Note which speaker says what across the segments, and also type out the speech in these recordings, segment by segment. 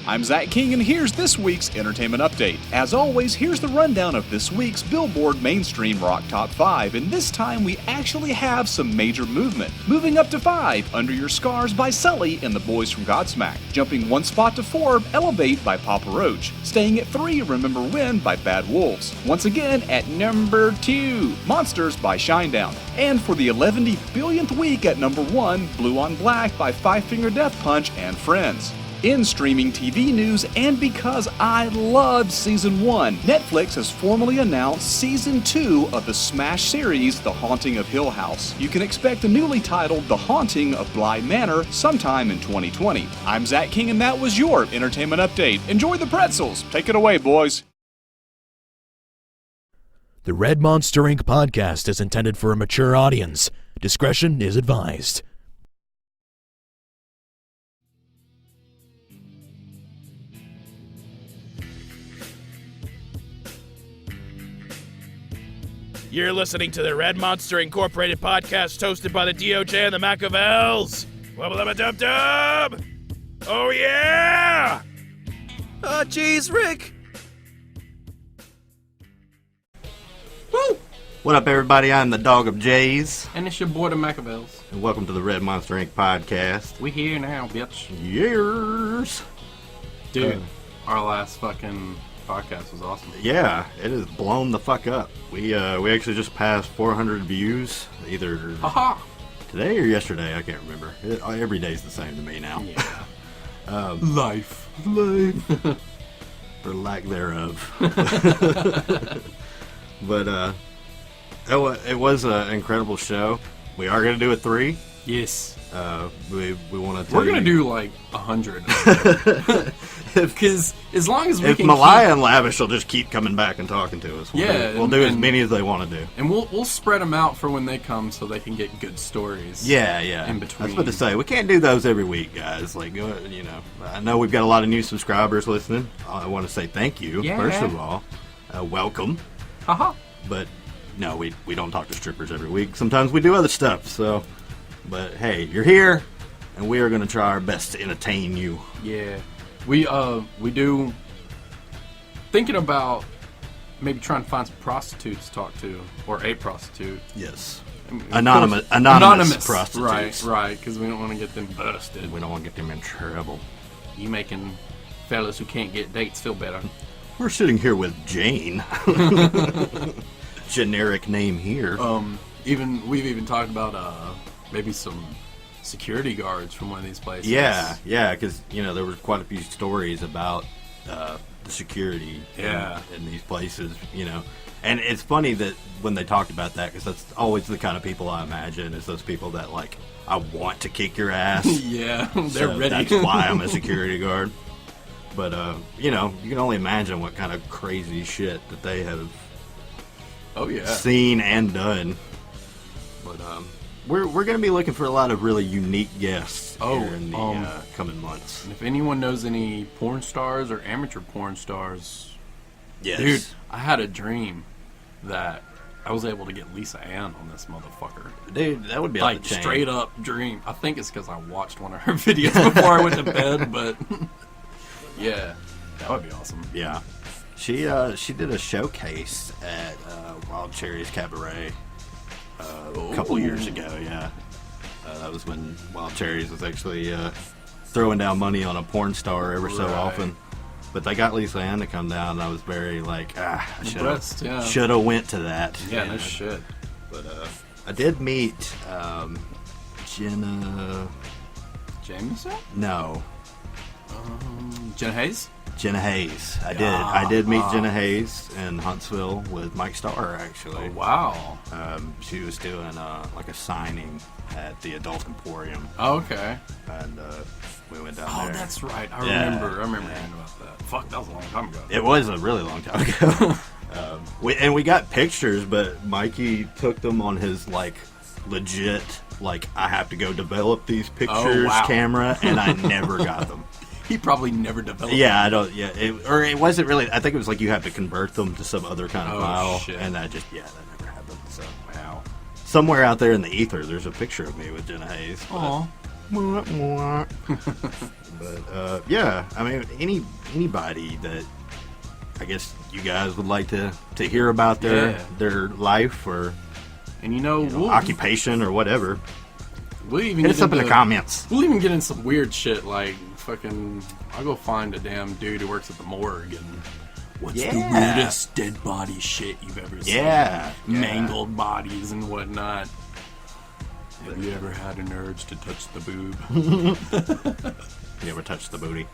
Speaker 1: I'm Zach King, and here's this week's entertainment update. As always, here's the rundown of this week's Billboard Mainstream Rock Top 5, and this time we actually have some major movement. Moving up to 5, Under Your Scars by Sully and the Boys from Godsmack. Jumping one spot to 4, Elevate by Papa Roach. Staying at 3, Remember When by Bad Wolves. Once again, at number 2, Monsters by Shinedown. And for the 11 billionth week at number 1, Blue on Black by Five Finger Death Punch and Friends. In streaming TV news, and because I loved Season 1, Netflix has formally announced Season 2 of the smash series The Haunting of Hill House. You can expect the newly titled The Haunting of Bly Manor sometime in 2020. I'm Zach King, and that was your entertainment update. Enjoy the pretzels. Take it away, boys.
Speaker 2: The Red Monster Inc. podcast is intended for a mature audience. Discretion is advised.
Speaker 3: You're listening to the Red Monster Incorporated podcast hosted by the DOJ and the Mac of L's. Wubba-lubba-dub-dub! Oh, yeah!
Speaker 4: Jeez, Rick!
Speaker 5: Woo! What up, everybody? I'm the Dog of Jays,
Speaker 4: And it's your boy, the Machiavells.
Speaker 5: and welcome to the Red Monster Inc. podcast.
Speaker 4: We here now, bitch.
Speaker 5: Years!
Speaker 4: Dude, our last fucking podcast was awesome.
Speaker 5: Yeah, it has blown the fuck up. We actually just passed 400 views, either
Speaker 4: Haha!
Speaker 5: today or yesterday, I can't remember. Every day's the same to me now.
Speaker 4: Yeah. Life.
Speaker 5: For lack thereof. But, it was an incredible show. We are going to do a 3.
Speaker 4: Yes.
Speaker 5: We want to
Speaker 4: We're gonna do like 100. Because as long as we
Speaker 5: if
Speaker 4: can
Speaker 5: Malaya and Lavish will just keep coming back and talking to us, we'll do as
Speaker 4: and-
Speaker 5: many as they want to do.
Speaker 4: And we'll spread them out for when they come so they can get good stories.
Speaker 5: Yeah.
Speaker 4: In between.
Speaker 5: I was about to say, we can't do those every week, guys. Like, you know, I know we've got a lot of new subscribers listening. I want to say thank you, first of all. Welcome.
Speaker 4: Haha.
Speaker 5: But, no, we don't talk to strippers every week. Sometimes we do other stuff, so. But, hey, you're here, and we are going to try our best to entertain you.
Speaker 4: Yeah. We do thinking about maybe trying to find some prostitutes to talk to, or a prostitute.
Speaker 5: Yes.
Speaker 4: I mean,
Speaker 5: Anonymous prostitutes.
Speaker 4: Right, because we don't want to get them busted.
Speaker 5: We don't want to get them in trouble.
Speaker 4: You making fellas who can't get dates feel better.
Speaker 5: We're sitting here with Jane. Generic name here.
Speaker 4: We've even talked about maybe some security guards from one of these places.
Speaker 5: Yeah, because there were quite a few stories about the security in these places. And it's funny that when they talked about that, because that's always the kind of people I imagine is those people that like I want to kick your ass.
Speaker 4: Yeah, they're ready.
Speaker 5: That's why I'm a security guard. But you can only imagine what kind of crazy shit that they have.
Speaker 4: Oh yeah,
Speaker 5: seen and done. But we're going to be looking for a lot of really unique guests here in the coming months.
Speaker 4: And if anyone knows any porn stars or amateur porn stars,
Speaker 5: yes.
Speaker 4: Dude, I had a dream that I was able to get Lisa Ann on this motherfucker.
Speaker 5: Dude, that would be
Speaker 4: like straight up dream. I think it's because I watched one of her videos before I went to bed, but yeah, that would be awesome.
Speaker 5: Yeah. She did a showcase at Wild Cherries Cabaret a couple years ago, yeah. That was when Wild Cherries was actually throwing down money on a porn star ever so often. But they got Lisa Ann to come down, and I was very like, I should have went to that.
Speaker 4: Yeah, no shit.
Speaker 5: But I did meet Jenna...
Speaker 4: Jameson?
Speaker 5: No.
Speaker 4: Jenna Hayes?
Speaker 5: Jenna Hayes. I did meet Jenna Hayes in Huntsville with Mike Starr, actually.
Speaker 4: Oh, wow.
Speaker 5: She was doing like a signing at the Adult Emporium.
Speaker 4: Oh, okay.
Speaker 5: And we went down there.
Speaker 4: Oh, that's right. I remember hearing about that. Fuck, that was a long time ago.
Speaker 5: It was a really long time ago. We got pictures, but Mikey took them on his like legit I have to go develop these pictures camera, and I never got them.
Speaker 4: He probably never developed.
Speaker 5: Yeah, I don't. Yeah, it wasn't really. I think it was like you have to convert them to some other kind of file,
Speaker 4: shit.
Speaker 5: and that never happened. So wow. Somewhere out there in the ether, there's a picture of me with Jenna Hayes.
Speaker 4: Aw.
Speaker 5: But yeah, I mean, anybody that I guess you guys would like to hear about their life or occupation or whatever.
Speaker 4: We'll even
Speaker 5: hit us up in the comments.
Speaker 4: We'll even get in some weird shit like fucking. I'll go find a damn dude who works at the morgue and what's the weirdest dead body shit you've ever seen?
Speaker 5: Yeah,
Speaker 4: mangled bodies and whatnot. Have you ever had an urge to touch the boob?
Speaker 5: You ever touched the booty?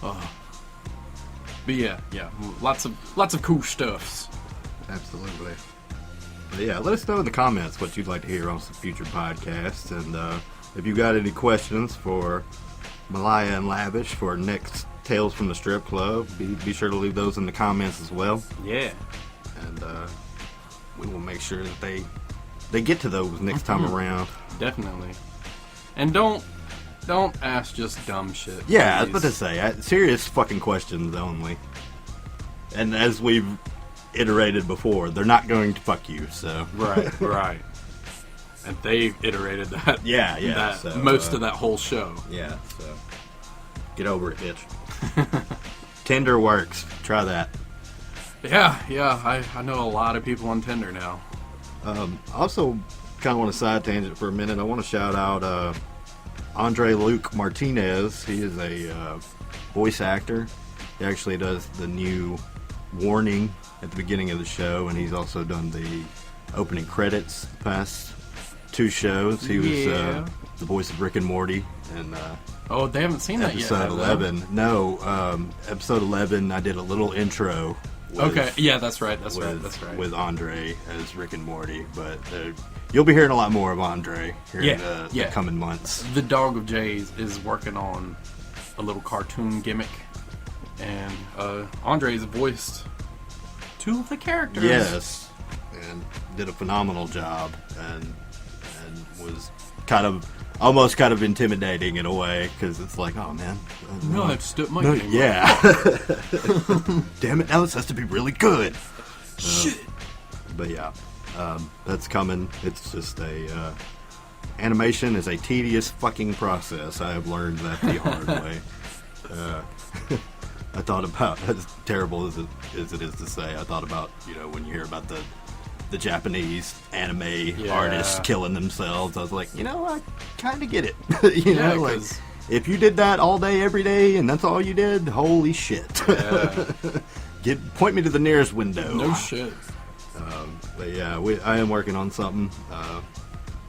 Speaker 4: But yeah, lots of cool stuffs.
Speaker 5: Absolutely. But yeah, let us know in the comments what you'd like to hear on some future podcasts, and if you got any questions for Malaya and Lavish for next Tales from the Strip Club, be sure to leave those in the comments as well.
Speaker 4: Yeah.
Speaker 5: And we will make sure that they get to those next time around.
Speaker 4: Definitely. And don't ask just dumb shit.
Speaker 5: Yeah, I was about to say, serious fucking questions only. And as we've iterated before, they're not going to fuck you, so.
Speaker 4: Right. And they've iterated that.
Speaker 5: Yeah.
Speaker 4: Most of that whole show.
Speaker 5: Yeah, so. Get over it, bitch. Tinder works. Try that.
Speaker 4: Yeah, I know a lot of people on Tinder now.
Speaker 5: Also, kind of want to side tangent for a minute. I want to shout out Andre Luke Martinez. He is a voice actor. He actually does the new warning at the beginning of the show, and he's also done the opening credits the past 2 shows. He was the voice of Rick and Morty, and
Speaker 4: they haven't seen that yet.
Speaker 5: Episode 11. No, episode 11. I did a little intro.
Speaker 4: That's right.
Speaker 5: With Andre as Rick and Morty, but you'll be hearing a lot more of Andre here in the coming months.
Speaker 4: The Dog of J's is working on a little cartoon gimmick, and Andre's voiced 2 of the characters.
Speaker 5: Yes, and did a phenomenal job, and was almost kind of intimidating in a way, because it's like, oh man,
Speaker 4: no, I've stood my game.
Speaker 5: Yeah. Damn it, now this has to be really good.
Speaker 4: Shit.
Speaker 5: But yeah, that's coming. It's just animation is a tedious fucking process. I have learned that the hard way. I thought about, as terrible as it is to say, I thought about, when you hear about the Japanese anime artists killing themselves, I was like, I kind of get it. Like, if you did that all day, every day, and that's all you did, holy shit. Yeah. Point me to the nearest window.
Speaker 4: No shit.
Speaker 5: But yeah, I am working on something,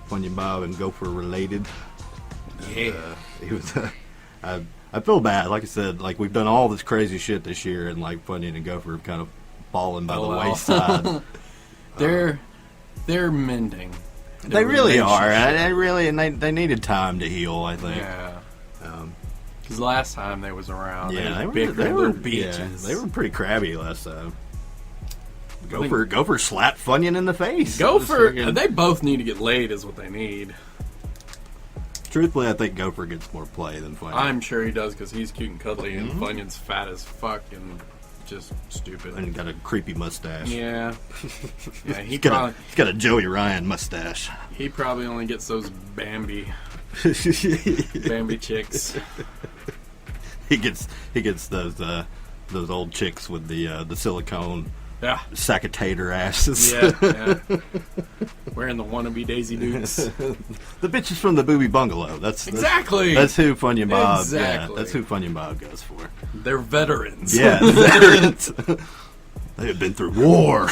Speaker 5: Funyun Bob and Gopher related.
Speaker 4: Yeah.
Speaker 5: He was. I feel bad. Like I said, like we've done all this crazy shit this year, and like Funyun and Gopher have kind of fallen by the wayside.
Speaker 4: They're mending.
Speaker 5: They really are. They needed time to heal, I think.
Speaker 4: Yeah. Because last time they was around,
Speaker 5: they
Speaker 4: were little beaches.
Speaker 5: Yeah, they were pretty crabby last time. Gopher slapped Funyun in the face.
Speaker 4: Gopher, they both need to get laid, is what they need.
Speaker 5: Truthfully, I think Gopher gets more play than Funyun.
Speaker 4: I'm sure he does, because he's cute and cuddly, and Funyun's fat as fuck and just stupid.
Speaker 5: And got a creepy mustache.
Speaker 4: Yeah. Yeah,
Speaker 5: he's got a Joey Ryan mustache.
Speaker 4: He probably only gets those Bambi chicks.
Speaker 5: He gets those old chicks with the silicone sack of tater asses.
Speaker 4: Yeah. Wearing the wannabe Daisy Dukes.
Speaker 5: The bitches from the Booby Bungalow. That's who Funyun Bob.
Speaker 4: Exactly.
Speaker 5: Yeah, that's who Funyun Bob goes for.
Speaker 4: They're veterans.
Speaker 5: Yeah, veterans. They have been through war.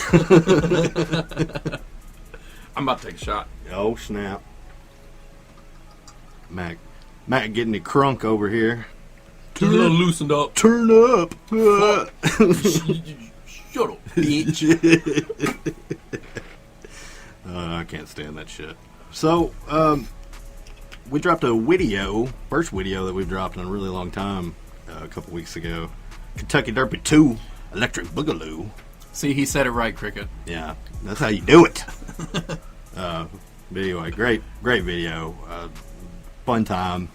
Speaker 4: I'm about to take a shot.
Speaker 5: Oh snap! Mac getting the crunk over here.
Speaker 4: Loosened up.
Speaker 5: Turn up.
Speaker 4: Shut up, bitch.
Speaker 5: I can't stand that shit. So, we dropped first video that we've dropped in a really long time, a couple weeks ago. Kentucky Derby 2, Electric Boogaloo.
Speaker 4: See, he said it right, Cricket.
Speaker 5: Yeah, that's how you do it. But anyway, great video, fun time.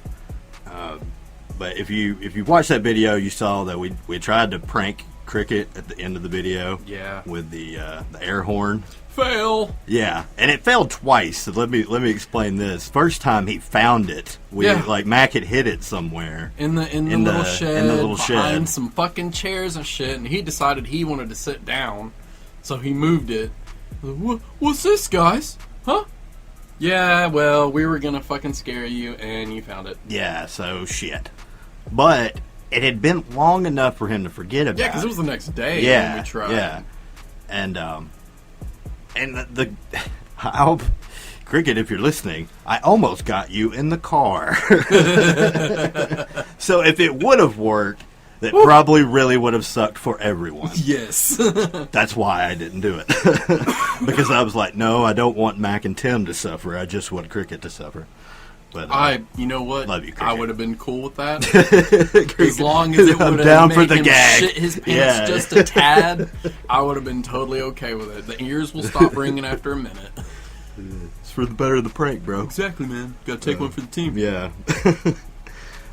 Speaker 5: But if you watched that video, you saw that we tried to prank cricket at the end of the video.
Speaker 4: Yeah.
Speaker 5: With the air horn.
Speaker 4: Fail.
Speaker 5: Yeah, and it failed twice. So let me explain this. First time he found it, like Mac had hit it somewhere
Speaker 4: in the little shed,
Speaker 5: behind
Speaker 4: behind some fucking chairs and shit, and he decided he wanted to sit down, so he moved it. What's this, guys? Huh? Yeah, well, we were gonna fucking scare you, and you found it.
Speaker 5: Yeah, so shit. But it had been long enough for him to forget about it.
Speaker 4: Yeah, because it was the next day when we tried.
Speaker 5: Yeah, and the Cricket, if you're listening, I almost got you in the car. So if it would have worked, that probably really would have sucked for everyone.
Speaker 4: Yes.
Speaker 5: That's why I didn't do it. Because I was like, no, I don't want Mac and Tim to suffer. I just want Cricket to suffer. But
Speaker 4: you know what?
Speaker 5: Love you, Cricket.
Speaker 4: I would have been cool with that. As long as it would have made him shit his pants just a tad, I would have been totally okay with it. The ears will stop ringing after a minute.
Speaker 5: It's for the better of the prank, bro.
Speaker 4: Exactly, man. Got to take one for the team.
Speaker 5: Yeah.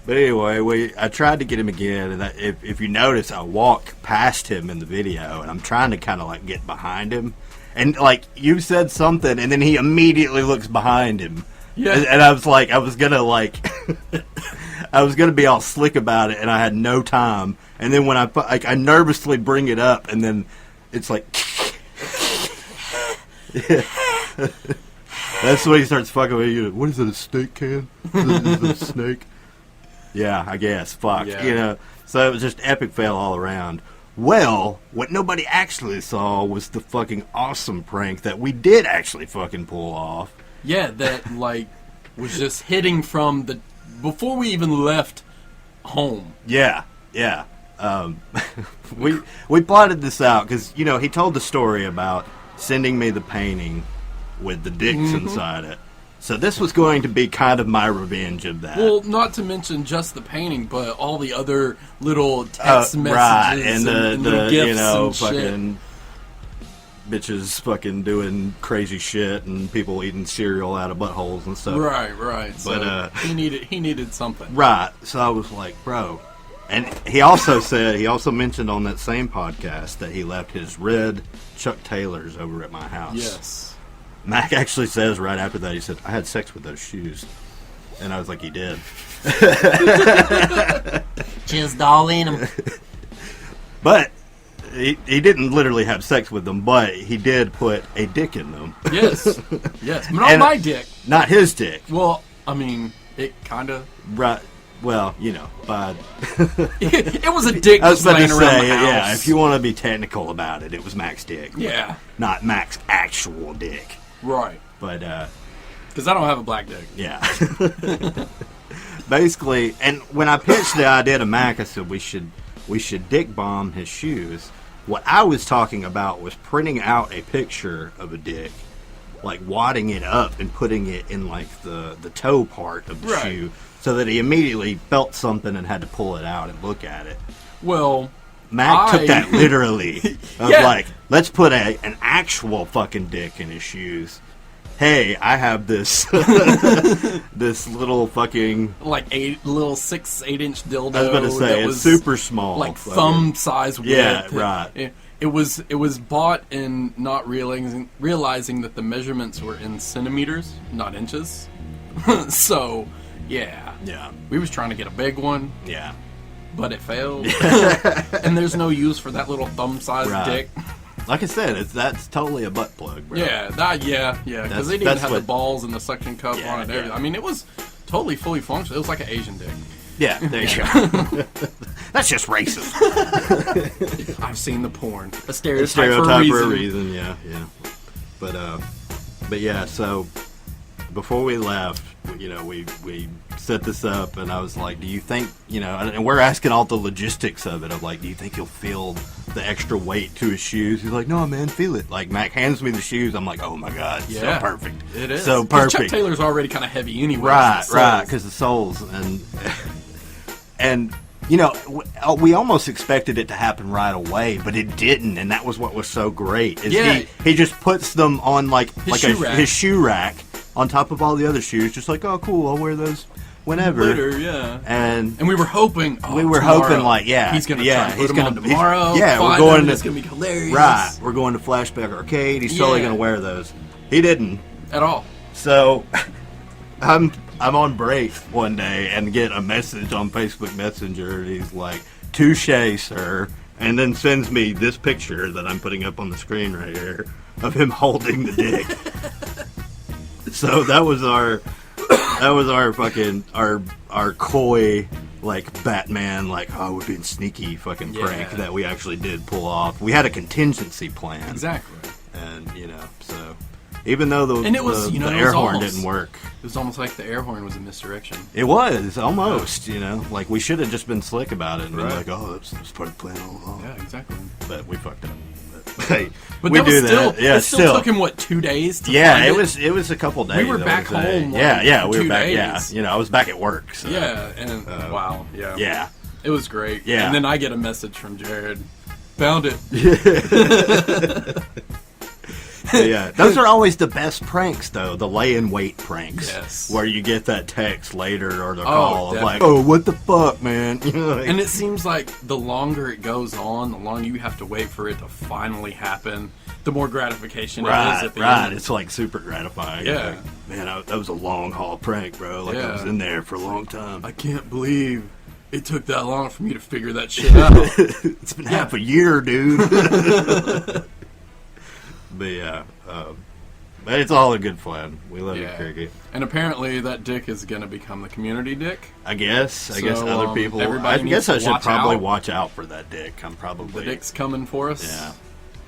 Speaker 5: But anyway, I tried to get him again, and if you notice, I walk past him in the video, and I'm trying to kind of like get behind him, and like you said something, and then he immediately looks behind him. Yeah. And I was like, I was gonna be all slick about it, and I had no time. And then when I nervously bring it up, and then it's like, yeah. That's when he starts fucking with you. What is it, a snake can? Is it a snake? Yeah, I guess. Fuck.
Speaker 4: Yeah.
Speaker 5: You know, so it was just epic fail all around. Well, what nobody actually saw was the fucking awesome prank that we did actually fucking pull off.
Speaker 4: Yeah, that, like, was just hitting from before we even left home.
Speaker 5: Yeah. We plotted this out because, you know, he told the story about sending me the painting with the dicks inside it. So this was going to be kind of my revenge of that.
Speaker 4: Well, not to mention just the painting, but all the other little text messages
Speaker 5: right, and the
Speaker 4: little gifts,
Speaker 5: you know,
Speaker 4: and
Speaker 5: fucking bitches fucking doing crazy shit and people eating cereal out of buttholes and stuff.
Speaker 4: Right. So
Speaker 5: but
Speaker 4: he needed something.
Speaker 5: Right. So I was like, bro. And he also mentioned on that same podcast that he left his red Chuck Taylors over at my house.
Speaker 4: Yes.
Speaker 5: Mac actually says right after that, he said, I had sex with those shoes. And I was like, he did.
Speaker 6: Just all in them.
Speaker 5: But he didn't literally have sex with them, but he did put a dick in them.
Speaker 4: Yes. But not my dick.
Speaker 5: Not his dick.
Speaker 4: Well, I mean, it kind of...
Speaker 5: Right. Well, you know, but...
Speaker 4: it was a dick
Speaker 5: I was about to
Speaker 4: laying around
Speaker 5: say,
Speaker 4: the house.
Speaker 5: yeah, if you want to be technical about it, it was Mac's dick.
Speaker 4: Yeah.
Speaker 5: Not Mac's actual dick.
Speaker 4: Right.
Speaker 5: But,
Speaker 4: because I don't have a black dick.
Speaker 5: yeah. Basically, and when I pitched the idea to Mac, I said we should dick bomb his shoes. What I was talking about was printing out a picture of a dick, like wadding it up and putting it in like the toe part of the shoe, so that he immediately felt something and had to pull it out and look at it.
Speaker 4: Well,
Speaker 5: Mac took that literally. Of like, let's put an actual fucking dick in his shoes. Hey, I have this this little fucking
Speaker 4: like 8 inch dildo.
Speaker 5: I was going to say it's super small,
Speaker 4: like
Speaker 5: fucking
Speaker 4: thumb size width.
Speaker 5: Yeah, right.
Speaker 4: It was bought and not realizing that the measurements were in centimeters, not inches. So, yeah, we was trying to get a big one.
Speaker 5: Yeah.
Speaker 4: But it failed. And there's no use for that little thumb-sized dick.
Speaker 5: Like I said, that's totally a butt plug, bro.
Speaker 4: Yeah, because they didn't have the balls and the suction cup on it.
Speaker 5: Yeah.
Speaker 4: I mean, it was totally fully functional. It was like an Asian dick.
Speaker 5: Yeah, there you go. That's just racist.
Speaker 4: I've seen the porn. A stereotype
Speaker 5: for a reason. Yeah. But yeah, so before we left, you know, we set this up, and I was like, do you think, you know, and we're asking all the logistics of it, of like, do you think he'll feel the extra weight to his shoes? He's like, no, man, feel it. Like, Mac hands me the shoes, I'm like, oh my god, so perfect.
Speaker 4: It is.
Speaker 5: So perfect.
Speaker 4: Chuck Taylor's already kind of heavy anyway.
Speaker 5: Right, because the soles, and you know, we almost expected it to happen right away, but it didn't, and that was what was so great. He just puts them on like his shoe rack on top of all the other shoes, just like, oh, cool, I'll wear those whenever.
Speaker 4: Later, yeah.
Speaker 5: And
Speaker 4: we were hoping.
Speaker 5: Like,
Speaker 4: he's gonna try and put him on tomorrow.
Speaker 5: We're going to.
Speaker 4: It's gonna be hilarious.
Speaker 5: Right, we're going to Flashback Arcade. He's totally gonna wear those. He didn't
Speaker 4: at all.
Speaker 5: So, I'm on break one day and get a message on Facebook Messenger. And he's like, "Touche, sir," and then sends me this picture that I'm putting up on the screen right here of him holding the dick. So that was our fucking our coy, like, Batman, like, oh, we're being sneaky fucking prank that we actually did pull off. We had a contingency plan.
Speaker 4: Exactly.
Speaker 5: And, so even though the air horn didn't work.
Speaker 4: It was almost like the air horn was a misdirection.
Speaker 5: It was, almost, like, we should have just been slick about it and been like, oh, that's part of the plan all along.
Speaker 4: Yeah, exactly.
Speaker 5: But we fucked up. Hey,
Speaker 4: but
Speaker 5: we
Speaker 4: that was
Speaker 5: do
Speaker 4: still,
Speaker 5: that. Yeah,
Speaker 4: it still took him 2 days to find
Speaker 5: it was a couple days.
Speaker 4: We were back home.
Speaker 5: We were back.
Speaker 4: Days.
Speaker 5: Yeah, I was back at work. So.
Speaker 4: Yeah, and wow, yeah, it was great.
Speaker 5: Yeah,
Speaker 4: and then I get a message from Jared. Found it.
Speaker 5: Yeah, those are always the best pranks, though. The lay-in-wait pranks.
Speaker 4: Yes.
Speaker 5: Where you get that text later or the call of
Speaker 4: definitely.
Speaker 5: like, oh, what the fuck, man?
Speaker 4: And it seems like the longer it goes on, the longer you have to wait for it to finally happen, the more gratification it is at the end.
Speaker 5: It's like super gratifying.
Speaker 4: Yeah.
Speaker 5: Like, man, that was a long-haul prank, bro. Like, I was in there for a long time.
Speaker 4: I can't believe it took that long for me to figure that shit out.
Speaker 5: It's been half a year, dude. But yeah, but it's all a good fun. We love you, Cricket.
Speaker 4: And apparently that dick is going to become the community dick.
Speaker 5: I guess other people. I guess I should probably watch out for that dick. The
Speaker 4: dick's coming for us.
Speaker 5: Yeah.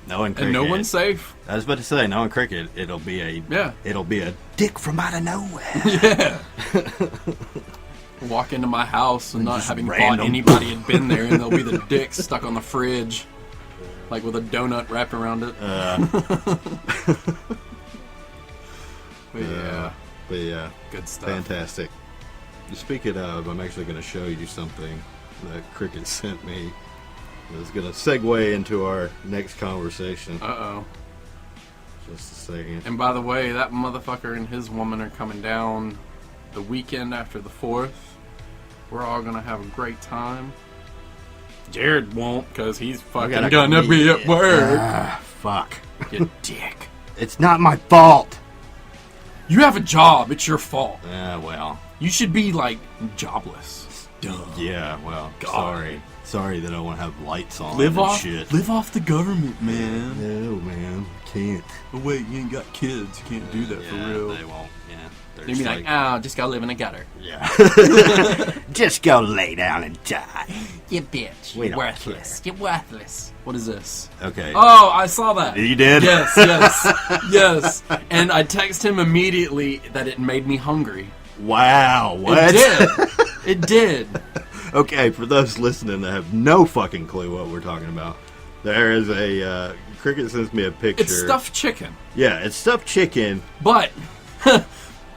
Speaker 5: Knowing Cricket.
Speaker 4: And no one's safe.
Speaker 5: I was about to say, knowing Cricket, it'll be a dick from out of nowhere.
Speaker 4: Yeah. Walk into my house and not having thought anybody had been there, and there'll be the dick stuck on the fridge. Like with a donut wrapped around it. But yeah. Good stuff.
Speaker 5: Fantastic. Speaking of, I'm actually going to show you something that Cricket sent me. It's going to segue into our next conversation.
Speaker 4: Uh-oh.
Speaker 5: Just a second.
Speaker 4: And by the way, that motherfucker and his woman are coming down the weekend after the 4th. We're all going to have a great time. Jared won't, because he's fucking gonna be at work.
Speaker 5: Fuck.
Speaker 4: You dick.
Speaker 5: It's not my fault.
Speaker 4: You have a job. It's your fault.
Speaker 5: Well.
Speaker 4: You should be, like, jobless. Duh.
Speaker 5: Yeah, well,
Speaker 4: God.
Speaker 5: Sorry that I don't have lights on
Speaker 4: live
Speaker 5: and
Speaker 4: off the government, man.
Speaker 5: No, man. I can't.
Speaker 4: Oh, wait, you ain't got kids. You can't do that for real.
Speaker 5: They won't. Yeah.
Speaker 4: They'd be like, oh, just go live in a gutter.
Speaker 5: Yeah. Just go lay down and die.
Speaker 6: You bitch. You're worthless. You're worthless.
Speaker 4: What is this?
Speaker 5: Okay.
Speaker 4: Oh, I saw that.
Speaker 5: You did?
Speaker 4: Yes. Yes. And I texted him immediately that it made me hungry.
Speaker 5: Wow. What?
Speaker 4: It did. It did.
Speaker 5: Okay, for those listening that have no fucking clue what we're talking about, there is a... Cricket sends me a picture.
Speaker 4: It's stuffed chicken.
Speaker 5: Yeah, it's stuffed chicken.
Speaker 4: But...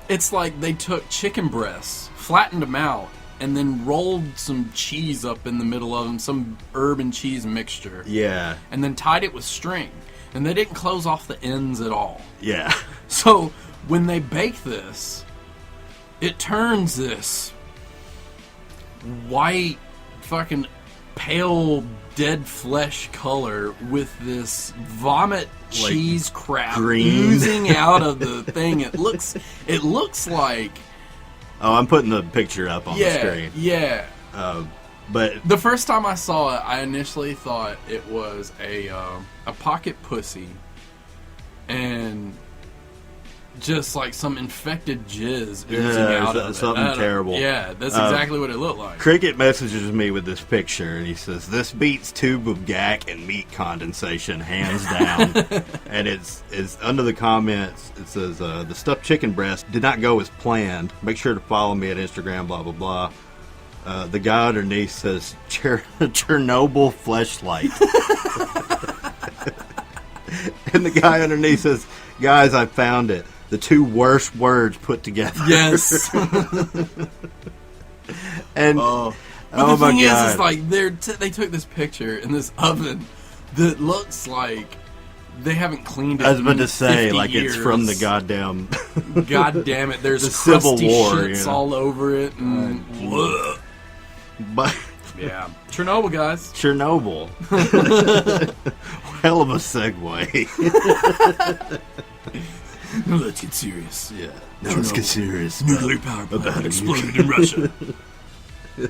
Speaker 4: It's like they took chicken breasts, flattened them out, and then rolled some cheese up in the middle of them, some herb and cheese mixture.
Speaker 5: Yeah.
Speaker 4: And then tied it with string. And they didn't close off the ends at all.
Speaker 5: Yeah.
Speaker 4: So, when they bake this, it turns this white, fucking pale, dead flesh color with this vomit cheese crap oozing out of the thing. It looks like...
Speaker 5: Oh, I'm putting the picture up on the screen.
Speaker 4: Yeah.
Speaker 5: But
Speaker 4: the first time I saw it, I initially thought it was a pocket pussy and just like some infected jizz oozing out of it.
Speaker 5: Something terrible.
Speaker 4: Yeah, that's exactly what it looked like.
Speaker 5: Cricket messages me with this picture, and he says, "This beats tube of gack and meat condensation, hands down." And it's under the comments. It says, "The stuffed chicken breast did not go as planned. Make sure to follow me at Instagram. Blah blah blah." The guy underneath says, "Chernobyl fleshlight," and the guy underneath says, "Guys, I found it. The two worst words put together."
Speaker 4: Yes.
Speaker 5: And
Speaker 4: but the thing is like they took this picture in this oven that looks like They haven't cleaned it.
Speaker 5: I was about to
Speaker 4: in
Speaker 5: say,
Speaker 4: 50
Speaker 5: like,
Speaker 4: years.
Speaker 5: it's from the goddamn...
Speaker 4: God damn it! There's
Speaker 5: the Civil
Speaker 4: crusty
Speaker 5: War,
Speaker 4: shits
Speaker 5: you know.
Speaker 4: all over it. And,
Speaker 5: But
Speaker 4: yeah, Chernobyl, guys.
Speaker 5: Chernobyl. Hell of a segue.
Speaker 4: Let's get serious.
Speaker 5: Yeah. Now let's get serious.
Speaker 4: Nuclear power plant exploded in Russia.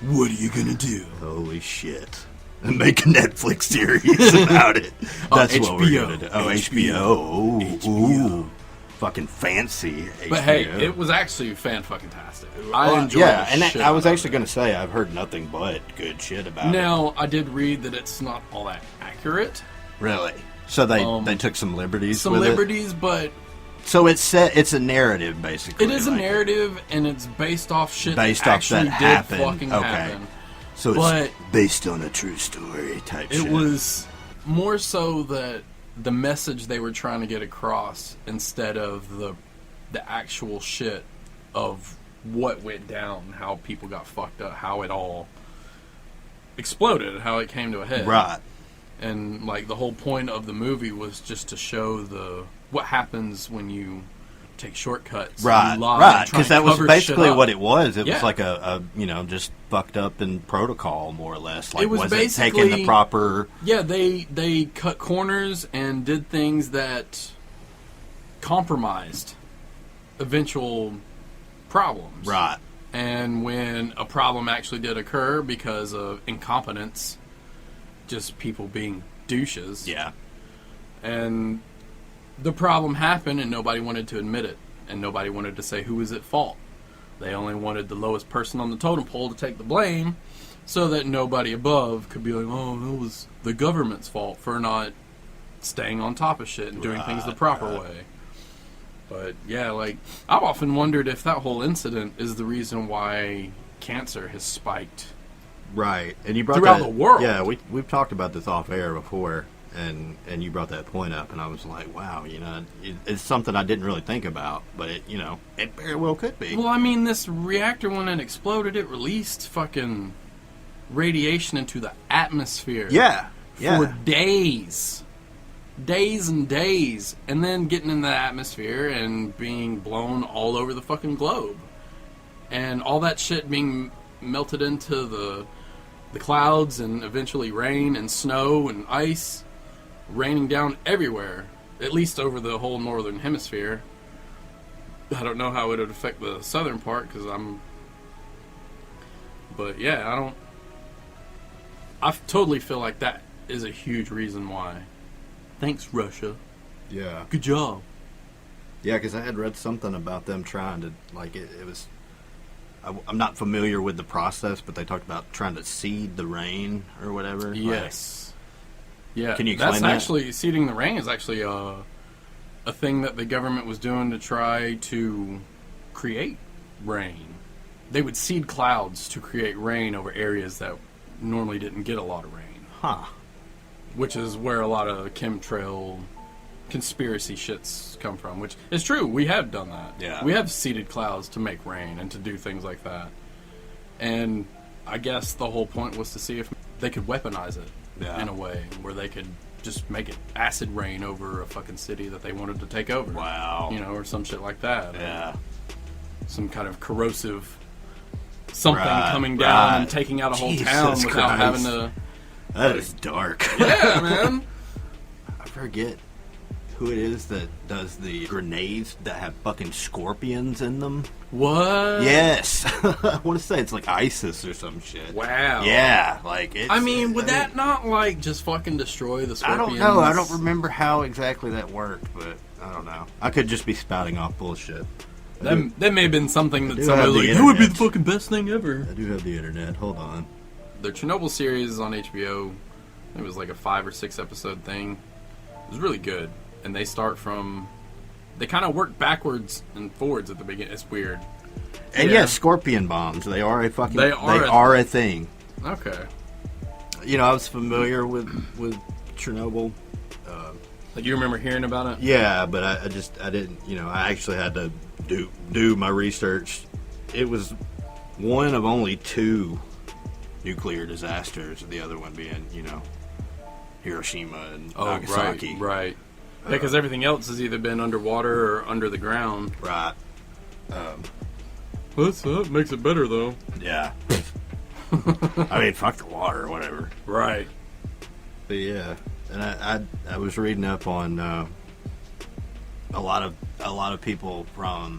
Speaker 4: What are you gonna do?
Speaker 5: Holy shit. And make a Netflix series about it. That's what we're
Speaker 4: HBO.
Speaker 5: gonna do. Oh, HBO. Ooh. Fucking fancy HBO.
Speaker 4: But hey, it was actually fan-fucking-tastic. I enjoyed
Speaker 5: yeah,
Speaker 4: the
Speaker 5: and
Speaker 4: shit
Speaker 5: I was
Speaker 4: out of
Speaker 5: actually
Speaker 4: it.
Speaker 5: going to say I've heard nothing but good shit about it.
Speaker 4: Now, I did read that it's not all that accurate.
Speaker 5: Really? So they took some liberties
Speaker 4: Some
Speaker 5: with
Speaker 4: liberties, but
Speaker 5: it? So it's a narrative, basically.
Speaker 4: it is a
Speaker 5: like,
Speaker 4: narrative, and it's based off shit
Speaker 5: based
Speaker 4: that
Speaker 5: off
Speaker 4: actually
Speaker 5: that
Speaker 4: did
Speaker 5: happened.
Speaker 4: fucking
Speaker 5: Okay.
Speaker 4: happen.
Speaker 5: So
Speaker 4: But-
Speaker 5: it's based on a true story type shit.
Speaker 4: It was more so that the message they were trying to get across instead of the actual shit of what went down, how people got fucked up, how it all exploded, how it came to a head.
Speaker 5: Right.
Speaker 4: And like the whole point of the movie was just to show what happens when you take shortcuts.
Speaker 5: Right,
Speaker 4: you lie,
Speaker 5: right,
Speaker 4: try
Speaker 5: because
Speaker 4: and
Speaker 5: that was
Speaker 4: cover
Speaker 5: basically
Speaker 4: shit up.
Speaker 5: what it was. It
Speaker 4: Yeah.
Speaker 5: was like a just fucked up in protocol, more or less. Like,
Speaker 4: It was
Speaker 5: wasn't
Speaker 4: basically-
Speaker 5: taking the proper...
Speaker 4: Yeah, they cut corners and did things that compromised eventual problems.
Speaker 5: Right.
Speaker 4: And when a problem actually did occur because of incompetence, just people being douches,
Speaker 5: Yeah.
Speaker 4: and the problem happened and nobody wanted to admit it, and nobody wanted to say who was at fault. They only wanted the lowest person on the totem pole to take the blame so that nobody above could be like, oh, it was the government's fault for not staying on top of shit and doing things the proper way. But yeah, like, I've often wondered if that whole incident is the reason why cancer has spiked.
Speaker 5: Right, and you brought
Speaker 4: Throughout
Speaker 5: that,
Speaker 4: the world.
Speaker 5: Yeah, we've talked about this off air before, and you brought that point up, and I was like, wow, it's something I didn't really think about, but it very well could be.
Speaker 4: Well, I mean, this reactor, when it exploded, it released fucking radiation into the atmosphere.
Speaker 5: Yeah,
Speaker 4: For days. Days and days. And then getting in the atmosphere and being blown all over the fucking globe. And all that shit being melted into the clouds and eventually rain and snow and ice raining down everywhere. At least over the whole northern hemisphere. I don't know how it would affect the southern part because But yeah, I totally feel like that is a huge reason why. Thanks, Russia.
Speaker 5: Yeah.
Speaker 4: Good job.
Speaker 5: Yeah, because I had read something about them trying to, like, it was... I'm not familiar with the process, but they talked about trying to seed the rain or whatever.
Speaker 4: Yes. Yeah.
Speaker 5: Can you explain
Speaker 4: that's
Speaker 5: that?
Speaker 4: actually, seeding the rain is actually a thing that the government was doing to try to create rain. They would seed clouds to create rain over areas that normally didn't get a lot of rain.
Speaker 5: Huh.
Speaker 4: Which is where a lot of chemtrail conspiracy shits come from, which is true. We have done that.
Speaker 5: Yeah.
Speaker 4: We have seeded clouds to make rain and to do things like that. And I guess the whole point was to see if they could weaponize it in a way where they could just make it acid rain over a fucking city that they wanted to take over.
Speaker 5: Wow.
Speaker 4: Or some shit like that.
Speaker 5: Yeah.
Speaker 4: Some kind of corrosive something
Speaker 5: Right,
Speaker 4: coming down
Speaker 5: right.
Speaker 4: and taking out a whole
Speaker 5: Jesus
Speaker 4: town without
Speaker 5: Christ.
Speaker 4: having to...
Speaker 5: That is dark.
Speaker 4: Yeah, man.
Speaker 5: I forget who it is that does the grenades that have fucking scorpions in them.
Speaker 4: What?
Speaker 5: Yes. I want to say it's like ISIS or some shit.
Speaker 4: Wow.
Speaker 5: Yeah, like it's...
Speaker 4: I mean, would that not, like, just fucking destroy the
Speaker 5: I
Speaker 4: scorpions?
Speaker 5: don't know. I don't remember how exactly that worked, but I don't know. I could just be spouting off bullshit.
Speaker 4: That may have been something that
Speaker 5: do
Speaker 4: somebody
Speaker 5: have
Speaker 4: was
Speaker 5: the
Speaker 4: like, that would be the
Speaker 5: internet.
Speaker 4: fucking best thing ever.
Speaker 5: I do have the internet. Hold on.
Speaker 4: The Chernobyl series on HBO, it was like a 5 or 6 episode thing. It was really good. And they start from... They kind of work backwards and forwards at the beginning. It's weird.
Speaker 5: And yeah, scorpion bombs. They are a fucking...
Speaker 4: They are
Speaker 5: a thing.
Speaker 4: Okay.
Speaker 5: I was familiar with Chernobyl.
Speaker 4: Like, you remember hearing about it?
Speaker 5: Yeah, but I didn't, I actually had to do my research. It was one of only 2 nuclear disasters, the other one being, Hiroshima and Nagasaki.
Speaker 4: Right. Because everything else has either been underwater or under the ground.
Speaker 5: Right.
Speaker 4: That makes it better, though.
Speaker 5: Yeah. I mean, fuck the water or whatever.
Speaker 4: Right.
Speaker 5: But yeah, and I was reading up on a lot of people from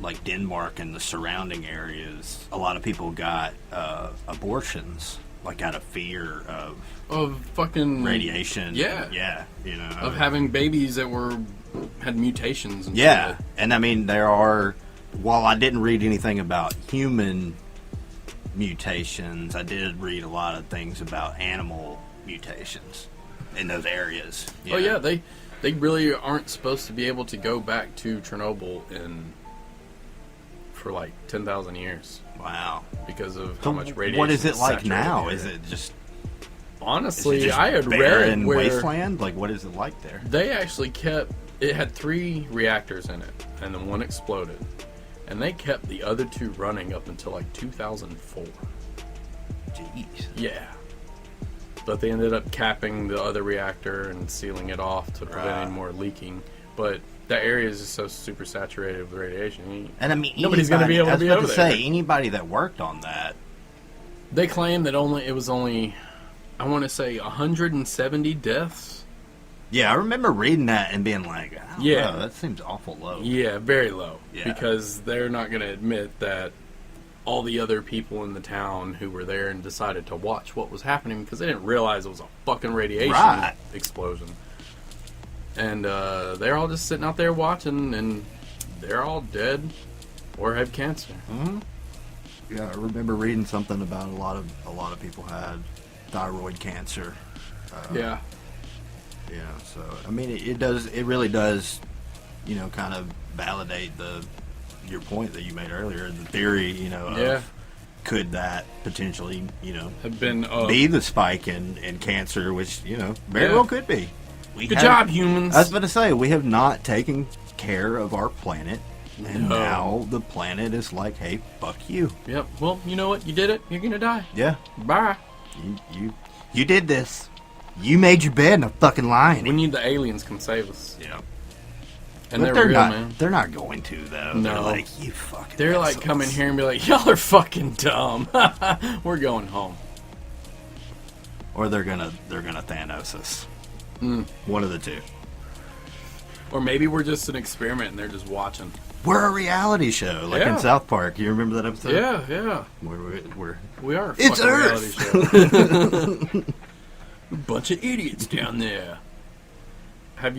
Speaker 5: like Denmark and the surrounding areas. A lot of people got abortions, like out of fear
Speaker 4: of fucking
Speaker 5: radiation.
Speaker 4: Yeah,
Speaker 5: you know,
Speaker 4: of having babies that had mutations. And
Speaker 5: yeah,
Speaker 4: shit.
Speaker 5: and I mean there are. While I didn't read anything about human mutations, I did read a lot of things about animal mutations in those areas.
Speaker 4: Oh yeah, they really aren't supposed to be able to go back to Chernobyl for like 10,000 years.
Speaker 5: Wow.
Speaker 4: Because of how much radiation.
Speaker 5: What is it like now? Is it just
Speaker 4: honestly?
Speaker 5: I had read where wasteland. Like, what is it like there?
Speaker 4: They actually kept. It had 3 reactors in it, and then one exploded, and they kept the other 2 running up until like 2004.
Speaker 5: Jeez.
Speaker 4: Yeah. But they ended up capping the other reactor and sealing it off to prevent any more leaking. But that area is just so super saturated with radiation.
Speaker 5: And I mean,
Speaker 4: nobody's going to be able to be over there.
Speaker 5: Anybody that worked on that.
Speaker 4: They claim that it was only, I want to say, 170 deaths.
Speaker 5: Yeah, I remember reading that and being like, I don't know, that seems awful low.
Speaker 4: Yeah, very low.
Speaker 5: Yeah.
Speaker 4: Because they're not going to admit that all the other people in the town who were there and decided to watch what was happening because they didn't realize it was a fucking radiation explosion. And they're all just sitting out there watching, and they're all dead or have cancer.
Speaker 5: Mm-hmm. Yeah, I remember reading something about a lot of people had thyroid cancer.
Speaker 4: Yeah.
Speaker 5: Yeah, so I mean, it really does, kind of validate your point that you made earlier, the theory, of could that potentially,
Speaker 4: have been
Speaker 5: be the spike in cancer, which very well could be.
Speaker 4: Good job, humans.
Speaker 5: I was about to say, we have not taken care of our planet, and now the planet is like, hey, fuck you.
Speaker 4: Yep. Well, you know what? You did it. You're gonna die.
Speaker 5: Yeah.
Speaker 4: Bye.
Speaker 5: You did this. You made your bed, and I'm fucking lying.
Speaker 4: We need the aliens come save us.
Speaker 5: Yeah.
Speaker 4: And they're real,
Speaker 5: not,
Speaker 4: man.
Speaker 5: They're not going to, though.
Speaker 4: No.
Speaker 5: They're like, you fucking
Speaker 4: They're
Speaker 5: assholes.
Speaker 4: like, come in here and be like, y'all are fucking dumb. We're going home.
Speaker 5: Or they're gonna Thanos us. One of the two.
Speaker 4: Or maybe we're just an experiment and they're just watching.
Speaker 5: We're a reality show, like in South Park. You remember that episode?
Speaker 4: Yeah. We are a
Speaker 5: it's
Speaker 4: fucking
Speaker 5: Earth.
Speaker 4: reality show. A bunch of idiots down there. Have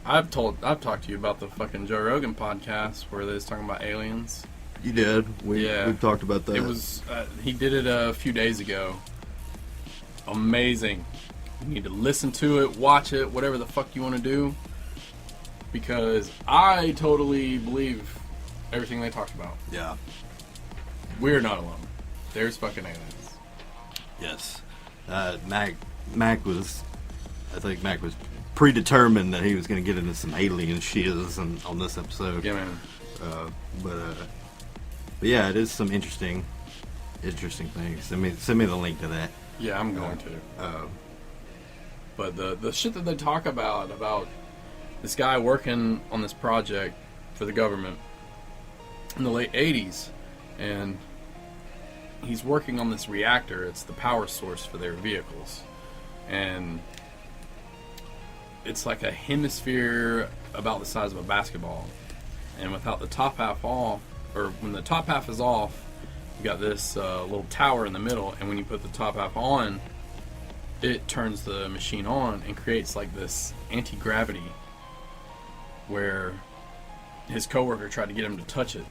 Speaker 4: I've talked to you about the fucking Joe Rogan podcast where they was talking about aliens.
Speaker 5: You did. We've talked about that.
Speaker 4: It was he did it a few days ago. Amazing. You need to listen to it, watch it, whatever the fuck you want to do. Because I totally believe everything they talked about.
Speaker 5: Yeah.
Speaker 4: We're not alone. There's fucking aliens.
Speaker 5: Yes. Mac was predetermined that he was going to get into some alien shiz on this episode.
Speaker 4: Yeah, man.
Speaker 5: But yeah, it is some interesting things. Send me the link to that.
Speaker 4: Yeah, I'm going to. But the shit that they talk about this guy working on this project for the government in the late 80s, and he's working on this reactor. It's the power source for their vehicles. And it's like a hemisphere about the size of a basketball. And without the top half off, or when the top half is off, you got this little tower in the middle, and when you put the top half on, it turns the machine on and creates like this anti-gravity where his coworker tried to get him to touch it,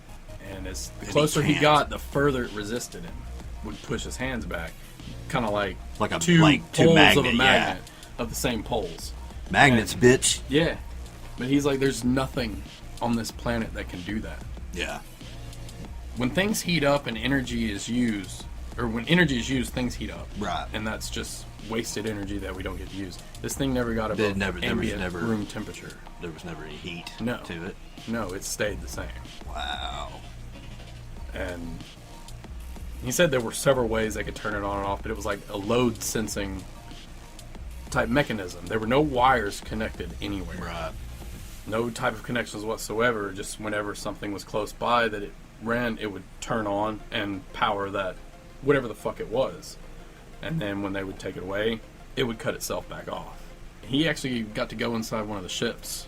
Speaker 4: and as the closer he got, the further it resisted him. Would push his hands back, kind of like two poles of a magnet of the same poles.
Speaker 5: Magnets, bitch.
Speaker 4: Yeah, but he's like, there's nothing on this planet that can do that.
Speaker 5: Yeah.
Speaker 4: When things heat up and energy is used, or when energy is used, things heat up.
Speaker 5: Right.
Speaker 4: And that's just wasted energy that we don't get to use. This thing never got above ambient room temperature.
Speaker 5: There was never any heat
Speaker 4: to
Speaker 5: it.
Speaker 4: No, it stayed the same.
Speaker 5: Wow.
Speaker 4: And he said there were several ways they could turn it on and off, but it was like a load sensing type mechanism. There were no wires connected anywhere.
Speaker 5: Right.
Speaker 4: No type of connections whatsoever. Just whenever something was close by that it ran, it would turn on and power that, whatever the fuck it was. And then when they would take it away, it would cut itself back off. He actually got to go inside one of the ships,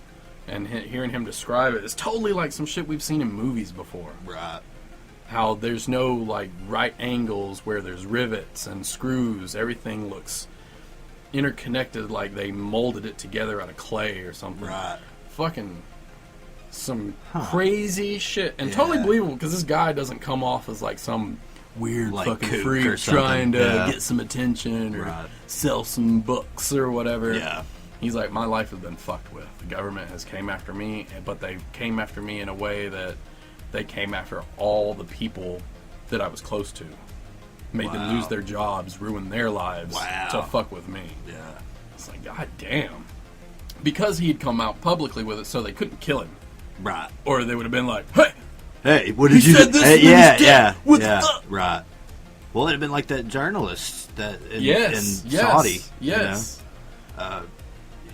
Speaker 4: and hearing him describe it, it's totally like some shit we've seen in movies before.
Speaker 5: Right.
Speaker 4: How there's no like right angles where there's rivets and screws. Everything looks interconnected, like they molded it together out of clay or something.
Speaker 5: Right.
Speaker 4: Fucking some crazy shit, and totally believable, because this guy doesn't come off as like some weird
Speaker 5: like
Speaker 4: fucking
Speaker 5: kook
Speaker 4: freak
Speaker 5: or something.
Speaker 4: trying to get some attention or
Speaker 5: Right.
Speaker 4: sell some books or whatever.
Speaker 5: Yeah.
Speaker 4: He's like, my life has been fucked with. The government has came after me, but they came after me in a way that they came after all the people that I was close to. Made them lose their jobs, ruin their lives to fuck with me.
Speaker 5: Yeah.
Speaker 4: It's like, god damn. Because he'd come out publicly with it, so they couldn't kill him.
Speaker 5: Right.
Speaker 4: Or they would have been like, hey!
Speaker 5: Hey, what did you
Speaker 4: said this
Speaker 5: Hey,
Speaker 4: and he
Speaker 5: yeah,
Speaker 4: was dead.
Speaker 5: yeah,
Speaker 4: What the
Speaker 5: yeah.
Speaker 4: fuck?
Speaker 5: Right. Well, it'd have been like that journalist that in
Speaker 4: Yes.
Speaker 5: Saudi.
Speaker 4: Yes.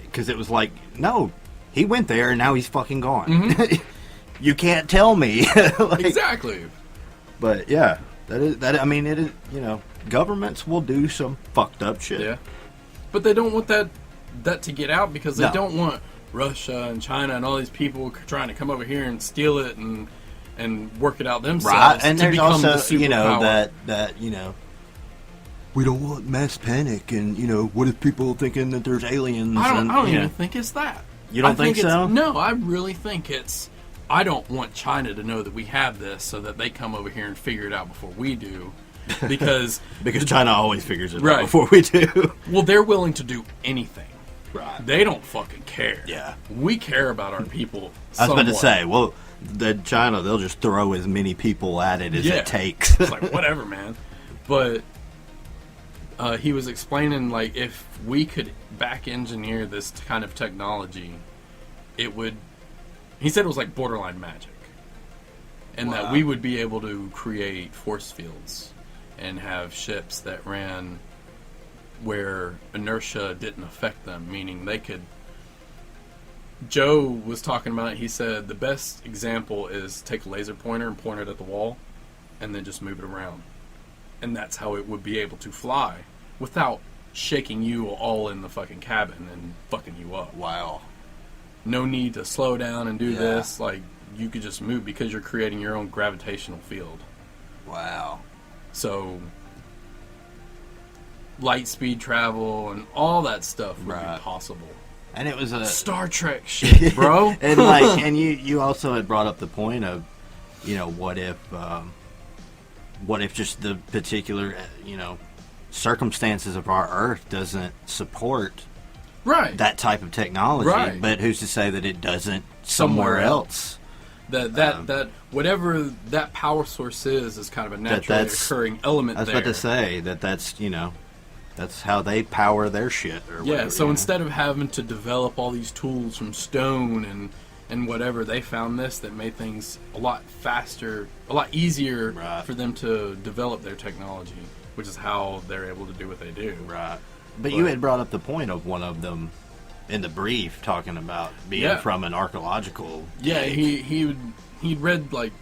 Speaker 5: Because it was like, no, he went there and now he's fucking gone.
Speaker 4: Mm-hmm.
Speaker 5: You can't tell me. Like,
Speaker 4: Exactly.
Speaker 5: But yeah, that is that. I mean, it is. You know, governments will do some fucked up shit.
Speaker 4: Yeah. But they don't want that to get out, because they
Speaker 5: No.
Speaker 4: don't want Russia and China and all these people trying to come over here and steal it and work it out themselves.
Speaker 5: Right, and
Speaker 4: to
Speaker 5: there's
Speaker 4: become the
Speaker 5: also, you know,
Speaker 4: superpower.
Speaker 5: that you know, we don't want mass panic, and you know, what if people thinking that there's aliens?
Speaker 4: I don't
Speaker 5: you
Speaker 4: even
Speaker 5: know.
Speaker 4: think it's that.
Speaker 5: You don't
Speaker 4: I
Speaker 5: think
Speaker 4: it's-
Speaker 5: so?
Speaker 4: No, I really think it's. I don't want China to know that we have this, so that they come over here and figure it out before we do, because
Speaker 5: Because China always figures it out
Speaker 4: Right.
Speaker 5: before we do.
Speaker 4: well, they're willing to do anything.
Speaker 5: Right.
Speaker 4: They don't fucking care.
Speaker 5: Yeah.
Speaker 4: We care about our people.
Speaker 5: I was about to
Speaker 4: somewhat.
Speaker 5: say, well, the China, they'll just throw as many people at it as
Speaker 4: Yeah.
Speaker 5: it takes.
Speaker 4: It's like, whatever, man. But he was explaining, like, if we could back engineer this kind of technology, it would. He said it was like borderline magic, and that we would be able to create force fields and have ships that ran where inertia didn't affect them, meaning they could. Joe was talking about it. He said the best example is take a laser pointer and point it at the wall and then just move it around. And that's how it would be able to fly without shaking you all in the fucking cabin and fucking you up.
Speaker 5: Wow.
Speaker 4: No need to slow down and do
Speaker 5: Yeah.
Speaker 4: this. Like, you could just move because you're creating your own gravitational field.
Speaker 5: Wow.
Speaker 4: So light speed travel and all that stuff would
Speaker 5: Right.
Speaker 4: be possible.
Speaker 5: And it was a
Speaker 4: Star Trek shit, bro.
Speaker 5: and like, and you also had brought up the point of, you know, what if just the particular, you know, circumstances of our Earth doesn't support
Speaker 4: Right.
Speaker 5: that type of technology,
Speaker 4: Right.
Speaker 5: but who's to say that it doesn't somewhere else?
Speaker 4: That whatever that power source is kind of a naturally occurring element
Speaker 5: I was
Speaker 4: there.
Speaker 5: about to say that's, you know, that's how they power their shit. Or
Speaker 4: Yeah,
Speaker 5: whatever,
Speaker 4: so
Speaker 5: you know?
Speaker 4: instead of having to develop all these tools from stone and whatever, they found this that made things a lot faster, a lot easier
Speaker 5: Right.
Speaker 4: for them to develop their technology, which is how they're able to do what they do.
Speaker 5: Right. But you had brought up the point of one of them in the brief talking about being
Speaker 4: Yeah.
Speaker 5: from an archaeological.
Speaker 4: Yeah,
Speaker 5: dig.
Speaker 4: he'd read, like,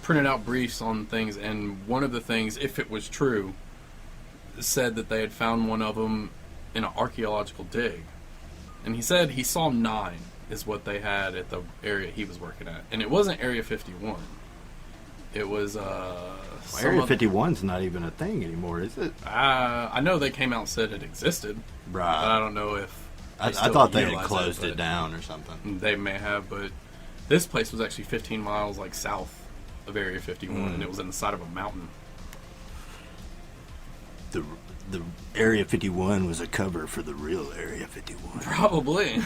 Speaker 4: printed out briefs on things, and one of the things, if it was true, said that they had found one of them in an archaeological dig. And he said he saw 9 is what they had at the area he was working at. And it wasn't Area 51. It was, some
Speaker 5: Area
Speaker 4: of-
Speaker 5: 51's not even a thing anymore, is it?
Speaker 4: I know they came out and said it existed.
Speaker 5: Right.
Speaker 4: But I don't know if
Speaker 5: I
Speaker 4: still
Speaker 5: thought they had
Speaker 4: utilize
Speaker 5: closed
Speaker 4: but
Speaker 5: it down or something.
Speaker 4: They may have, but this place was actually 15 miles, like, south of Area 51, and it was in the side of a mountain.
Speaker 5: The Area 51 was a cover for the real Area 51.
Speaker 4: Probably.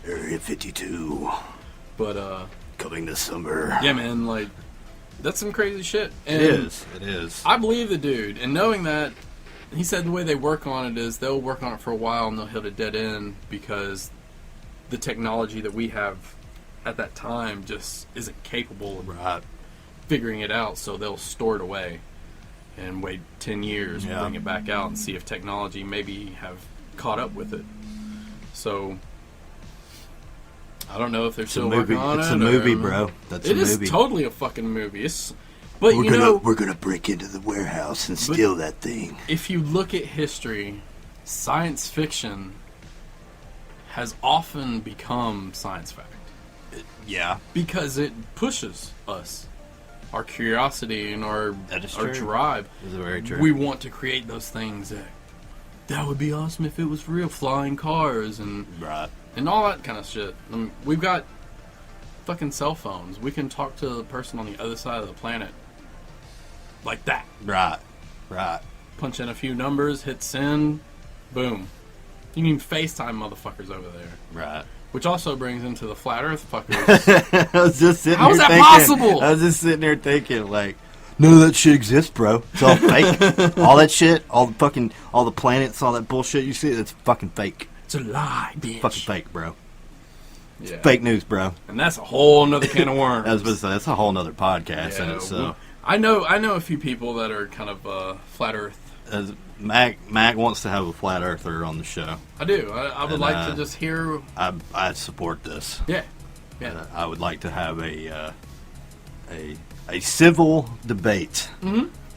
Speaker 5: Area 52
Speaker 4: But,
Speaker 5: coming this summer.
Speaker 4: yeah, man, like, that's some crazy shit. And
Speaker 5: It is.
Speaker 4: I believe the dude, and knowing that, he said the way they work on it is they'll work on it for a while and they'll hit a dead end because the technology that we have at that time just isn't capable of
Speaker 5: Right.
Speaker 4: figuring it out, so they'll store it away and wait 10 years and
Speaker 5: Yeah.
Speaker 4: bring it back out and see if technology maybe have caught up with it. So I don't know if they're
Speaker 5: It's
Speaker 4: still
Speaker 5: a movie.
Speaker 4: working on
Speaker 5: It's
Speaker 4: it.
Speaker 5: a movie, bro. That's a
Speaker 4: It
Speaker 5: movie.
Speaker 4: is totally a fucking movie. But
Speaker 5: we're gonna break into the warehouse and steal that thing.
Speaker 4: if you look at history, science fiction has often become science fact.
Speaker 5: Yeah.
Speaker 4: Because it pushes us. Our curiosity and our
Speaker 5: true.
Speaker 4: drive.
Speaker 5: That's very true.
Speaker 4: We want to create those things that would be awesome if it was real. Flying cars and
Speaker 5: Right.
Speaker 4: and all that kind of shit. I mean, we've got fucking cell phones. We can talk to the person on the other side of the planet like that.
Speaker 5: Right. Right.
Speaker 4: Punch in a few numbers, hit send, boom. You can even FaceTime motherfuckers over there.
Speaker 5: Right.
Speaker 4: Which also brings into the flat Earth fuckers.
Speaker 5: I was just sitting
Speaker 4: How
Speaker 5: here
Speaker 4: is that
Speaker 5: thinking,
Speaker 4: possible?
Speaker 5: I was just sitting there thinking, like, none of that shit exists, bro. It's all fake. All that shit, all the planets, all that bullshit you see, it's fucking fake.
Speaker 4: It's a lie, bitch.
Speaker 5: Fucking fake, bro.
Speaker 4: Yeah.
Speaker 5: Fake news, bro.
Speaker 4: And that's a whole nother can of worms.
Speaker 5: I was gonna say, that's a whole nother podcast in itself.
Speaker 4: I know a few people that are kind of flat Earth.
Speaker 5: As Mac wants to have a flat earther on the show.
Speaker 4: I do. I would like to just hear.
Speaker 5: I support this.
Speaker 4: Yeah.
Speaker 5: I would like to have a civil debate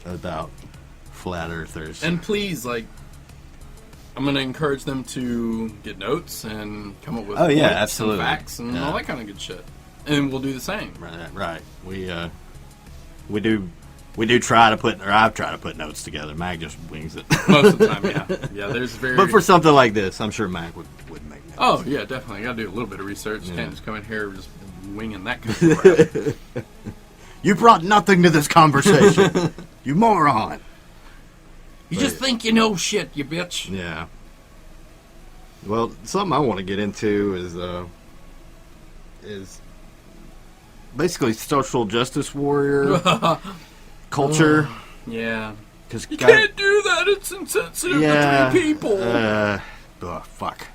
Speaker 5: about flat earthers.
Speaker 4: And please, like, I'm going to encourage them to get notes and come up with points
Speaker 5: absolutely.
Speaker 4: and facts and all that kind of good shit. And we'll do the same.
Speaker 5: Right. We do try to put, or I've tried to put notes together. Mac just wings it.
Speaker 4: Most of the time, yeah. Yeah, there's very...
Speaker 5: But for something like this, I'm sure Mac would make notes.
Speaker 4: Oh, yeah, definitely. I got to do a little bit of research. You can't just come in here just winging that kind of crap.
Speaker 5: You brought nothing to this conversation. You moron.
Speaker 4: You just think you know shit, you bitch.
Speaker 5: Yeah. Well, something I want to get into is basically social justice warrior culture.
Speaker 4: Yeah.
Speaker 5: Cause
Speaker 4: you can't do that. It's insensitive between people.
Speaker 5: Fuck.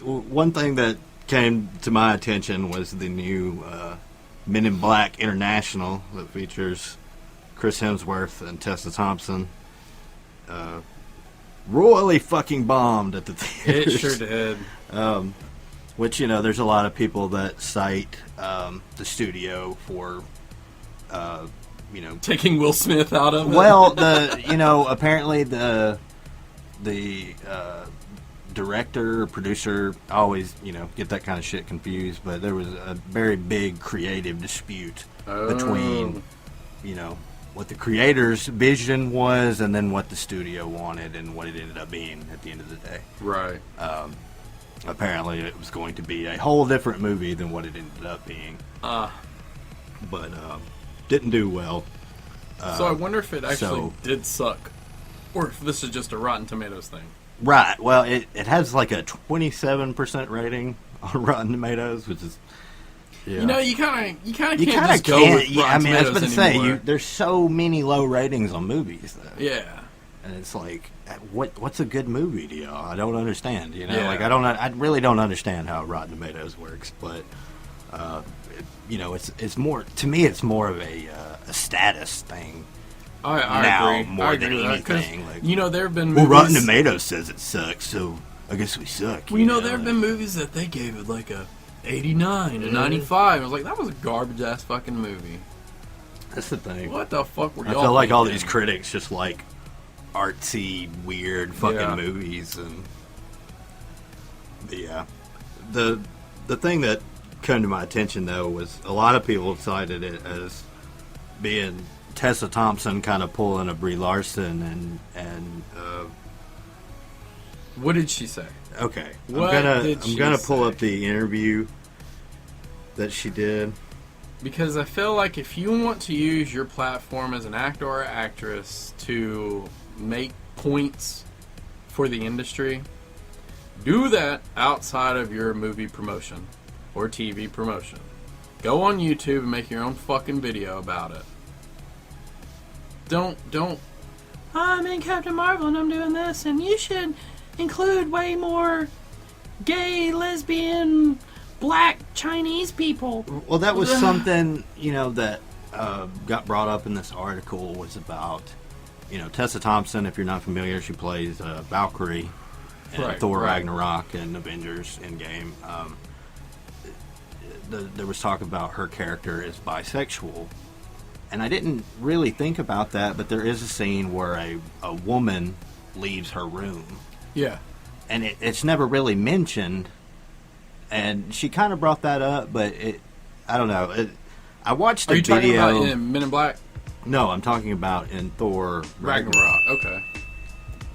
Speaker 5: One thing that came to my attention was the new Men in Black International that features Chris Hemsworth and Tessa Thompson. Royally fucking bombed at the theaters.
Speaker 4: It sure did.
Speaker 5: Which, there's a lot of people that cite the studio for,
Speaker 4: taking Will Smith out of it.
Speaker 5: Well, apparently the director or producer, I always, get that kind of shit confused, but there was a very big creative dispute between, what the creator's vision was and then what the studio wanted and what it ended up being at the end of the day.
Speaker 4: Right.
Speaker 5: Apparently it was going to be a whole different movie than what it ended up being. But didn't do well.
Speaker 4: So I wonder if it actually did suck. Or if this is just a Rotten Tomatoes thing.
Speaker 5: Right. Well, it has like a 27% rating on Rotten Tomatoes, which is... Yeah.
Speaker 4: You kind of can't just go with Rotten
Speaker 5: I was about to
Speaker 4: anymore.
Speaker 5: say, there's so many low ratings on movies, though.
Speaker 4: Yeah.
Speaker 5: And it's like, what's a good movie to y'all? I don't understand.
Speaker 4: Yeah.
Speaker 5: Like I really don't understand how Rotten Tomatoes works. But it's more, to me, it's more of a status thing.
Speaker 4: I agree.
Speaker 5: More
Speaker 4: I
Speaker 5: than
Speaker 4: agree with that,
Speaker 5: anything. Like,
Speaker 4: there have been movies...
Speaker 5: Well, Rotten Tomatoes says it sucks, so I guess we suck.
Speaker 4: Well, there have been movies that they gave it like a 89 and 95. I was like, that was a garbage ass fucking movie.
Speaker 5: That's the thing.
Speaker 4: What the fuck were y'all
Speaker 5: I feel like all
Speaker 4: thinking?
Speaker 5: these critics just like artsy, weird fucking movies, and the thing that came to my attention though was a lot of people cited it as being Tessa Thompson kind of pulling a Brie Larson and
Speaker 4: what did she say?
Speaker 5: Okay,
Speaker 4: I'm
Speaker 5: gonna pull up the interview that she did.
Speaker 4: Because I feel like if you want to use your platform as an actor or actress to make points for the industry, do that outside of your movie promotion or TV promotion. Go on YouTube and make your own fucking video about it. Don't. I'm in Captain Marvel and I'm doing this, and you should include way more gay, lesbian, black Chinese people.
Speaker 5: Well, that was something, that got brought up in this article was about Tessa Thompson, if you're not familiar, she plays Valkyrie in Thor Ragnarok and Avengers Endgame. There was talk about her character is bisexual, and I didn't really think about that, but there is a scene where a woman leaves her room.
Speaker 4: Yeah.
Speaker 5: And it's never really mentioned, and she kind of brought that up, but I don't know. I watched the video.
Speaker 4: Are you talking about in Men in Black?
Speaker 5: No, I'm talking about in Thor
Speaker 4: Ragnarok. Okay.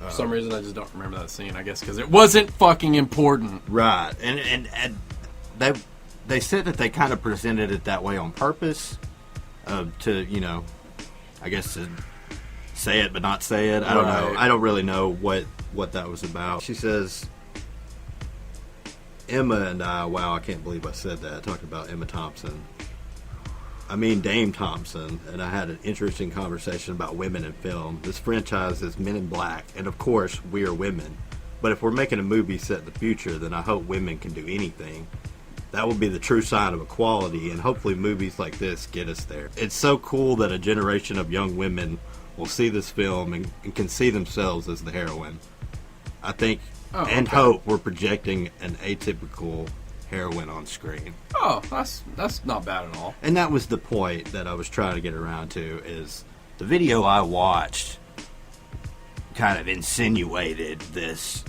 Speaker 4: For some reason, I just don't remember that scene, I guess, because it wasn't fucking important.
Speaker 5: Right. And they said that they kind of presented it that way on purpose to, I guess to say it but not say it. I don't know. I don't really know what that was about. She says, Emma and I, wow, I can't believe I said that. I talked about Emma Thompson. I mean Dame Thompson, and I had an interesting conversation about women in film. This franchise is Men in Black, and of course, we are women. But if we're making a movie set in the future, then I hope women can do anything. That will be the true sign of equality, and hopefully movies like this get us there. It's so cool that a generation of young women will see this film and can see themselves as the heroine. I think hope we're projecting an atypical heroine on screen.
Speaker 4: Oh, that's not bad at all.
Speaker 5: And that was the point that I was trying to get around to, is the video I watched kind of insinuated this,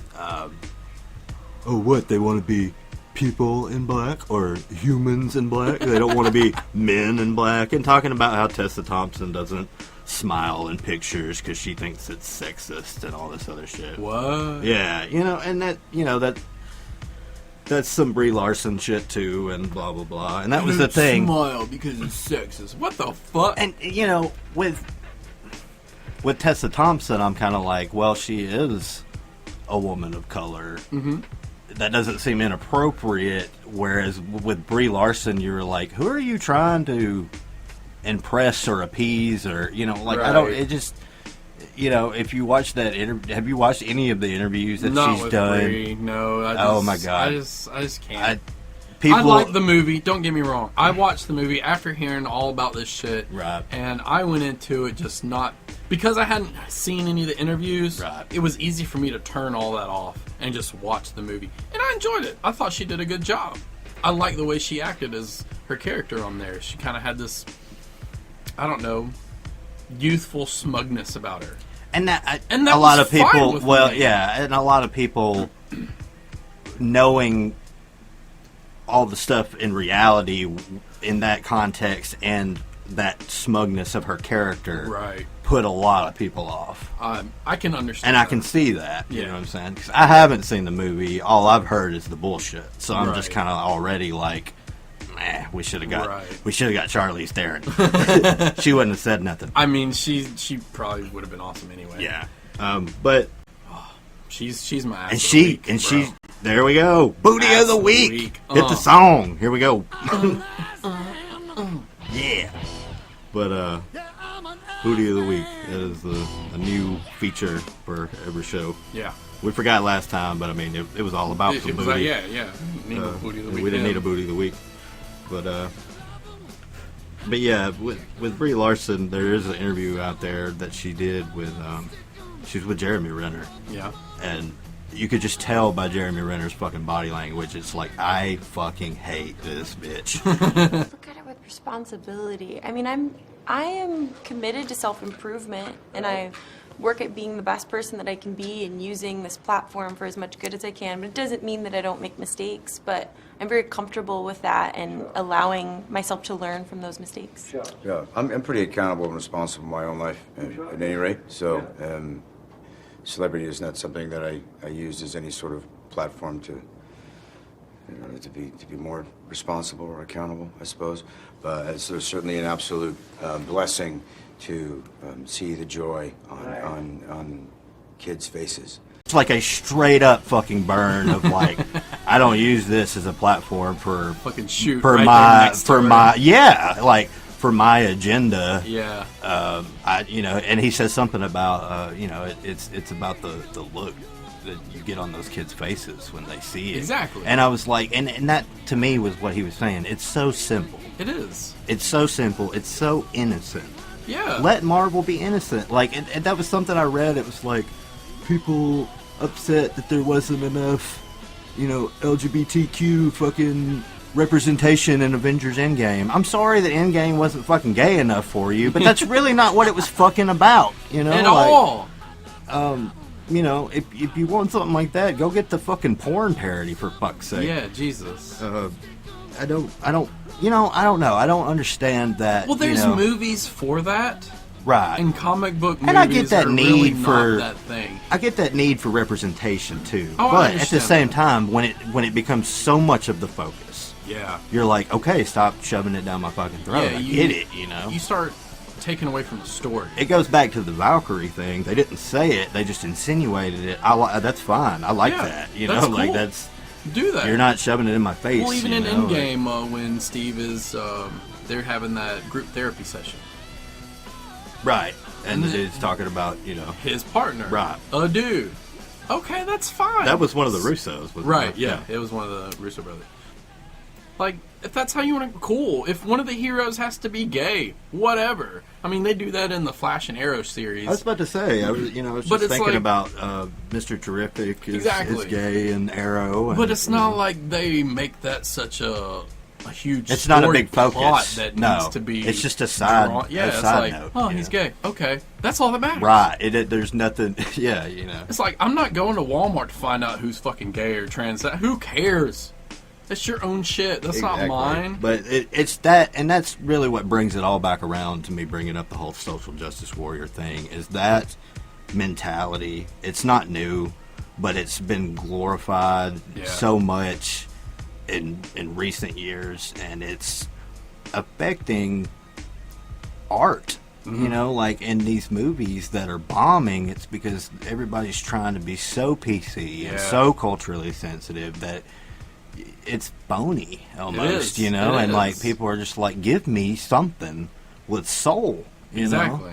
Speaker 5: they want to be people in black or humans in black? They don't want to be men in black, and talking about how Tessa Thompson doesn't smile in pictures because she thinks it's sexist and all this other shit.
Speaker 4: What?
Speaker 5: Yeah, and that's some Brie Larson shit too, and blah blah blah. And that was the thing.
Speaker 4: Smile because it's sexist. What the fuck?
Speaker 5: And with Tessa Thompson, I'm kind of like, well, she is a woman of color. Mm-hmm. That doesn't seem inappropriate. Whereas with Brie Larson, you're like, who are you trying to impress or appease, or
Speaker 4: Right.
Speaker 5: I don't. It just. If you watch that have you watched any of the interviews that
Speaker 4: Not
Speaker 5: she's
Speaker 4: with
Speaker 5: done?
Speaker 4: Brie, no.
Speaker 5: Oh my god!
Speaker 4: I just can't.
Speaker 5: I
Speaker 4: like the movie. Don't get me wrong. I watched the movie after hearing all about this shit,
Speaker 5: right?
Speaker 4: And I went into it just not because I hadn't seen any of the interviews.
Speaker 5: Right.
Speaker 4: It was easy for me to turn all that off and just watch the movie, and I enjoyed it. I thought she did a good job. I like the way she acted as her character on there. She kind of had this, I don't know, youthful smugness about her.
Speaker 5: And that
Speaker 4: a
Speaker 5: lot of people,
Speaker 4: me.
Speaker 5: and a lot of people knowing all the stuff in reality in that context and that smugness of her character,
Speaker 4: right,
Speaker 5: put a lot of people off.
Speaker 4: I can understand,
Speaker 5: and I can see that. You know what I'm saying? Because I haven't seen the movie. All I've heard is the bullshit. So I'm just kind of already like, we should have got Charlize Theron. She wouldn't have said nothing.
Speaker 4: I mean, she probably would have been awesome anyway.
Speaker 5: Yeah, but
Speaker 4: she's my ass.
Speaker 5: And she there we go. Booty
Speaker 4: ass
Speaker 5: of the week. Hit the song. Here we go. Yeah. But Booty of the week. That is a new feature for every show.
Speaker 4: Yeah.
Speaker 5: We forgot last time, but I mean, it was all about the booty.
Speaker 4: Yeah. Need a booty of the week.
Speaker 5: We didn't need a booty of the week. But yeah, with Brie Larson, there is an interview out there that she did with, she's with Jeremy Renner.
Speaker 4: Yeah. And
Speaker 5: you could just tell by Jeremy Renner's fucking body language, it's like, I fucking hate this bitch.
Speaker 7: Look at it with responsibility. I mean, I am committed to self-improvement, and I work at being the best person that I can be and using this platform for as much good as I can. But it doesn't mean that I don't make mistakes, but I'm very comfortable with that and allowing myself to learn from those mistakes.
Speaker 8: Yeah, I'm pretty accountable and responsible in my own life, at any rate. So celebrity is not something that I used as any sort of platform to be more responsible or accountable, I suppose. But it's certainly an absolute blessing to see the joy on kids' faces.
Speaker 5: It's like a straight up fucking burn of like, I don't use this as a platform for
Speaker 4: fucking shoot
Speaker 5: for
Speaker 4: right
Speaker 5: for my agenda.
Speaker 4: Yeah.
Speaker 5: And he says something about it's about the look that you get on those kids' faces when they see it.
Speaker 4: Exactly.
Speaker 5: And I was like, and that to me was what he was saying. It's so simple.
Speaker 4: It is.
Speaker 5: It's so simple. It's so innocent.
Speaker 4: Yeah.
Speaker 5: Let Marvel be innocent. Like, and that was something I read. It was like, people upset that there wasn't enough, LGBTQ fucking representation in Avengers Endgame. I'm sorry that Endgame wasn't fucking gay enough for you, but that's really not what it was fucking about,
Speaker 4: At all.
Speaker 5: If you want something like that, go get the fucking porn parody, for fuck's sake.
Speaker 4: Yeah, Jesus.
Speaker 5: I don't know. I don't understand that.
Speaker 4: Well, there's movies for that.
Speaker 5: Right.
Speaker 4: And comic book movies
Speaker 5: and I get that
Speaker 4: are
Speaker 5: need
Speaker 4: really
Speaker 5: for
Speaker 4: not that thing.
Speaker 5: I get that need for representation too.
Speaker 4: Oh,
Speaker 5: but
Speaker 4: I
Speaker 5: at the same
Speaker 4: that.
Speaker 5: time, when it becomes so much of the focus,
Speaker 4: yeah,
Speaker 5: you're like, okay, stop shoving it down my fucking throat.
Speaker 4: Yeah,
Speaker 5: I get it,
Speaker 4: You start taking away from the story.
Speaker 5: It goes back to the Valkyrie thing. They didn't say it; they just insinuated it. That's fine. I like that.
Speaker 4: That's cool.
Speaker 5: Like that's
Speaker 4: do that.
Speaker 5: You're not shoving it in my face.
Speaker 4: Well, even in Endgame, when Steve is, they're having that group therapy session.
Speaker 5: Right. And the dude's talking about,
Speaker 4: his partner.
Speaker 5: Right.
Speaker 4: A dude. Okay, that's fine.
Speaker 5: That was one of the Russos.
Speaker 4: Right, yeah. It was one of the Russo brothers. Like, if that's how you want to... Cool. If one of the heroes has to be gay, whatever. I mean, they do that in the Flash and Arrow series.
Speaker 5: I was about to say, I was just thinking about Mr. Terrific is gay and Arrow.
Speaker 4: But it's not like they make that such a huge
Speaker 5: it's not a big focus
Speaker 4: plot that needs to be
Speaker 5: it's just a side
Speaker 4: note.
Speaker 5: Oh,
Speaker 4: he's gay. Okay, that's all that matters.
Speaker 5: Right. There's nothing. Yeah,
Speaker 4: It's like, I'm not going to Walmart to find out who's fucking gay or trans. Who cares? It's your own shit. That's not mine.
Speaker 5: But it's that, and that's really what brings it all back around to me bringing up the whole social justice warrior thing, is that mentality. It's not new, but it's been glorified so much in recent years, and it's affecting art. Like in these movies that are bombing, it's because everybody's trying to be so PC and so culturally sensitive that it's phony almost, and like people are just like, give me something with soul,
Speaker 4: exactly.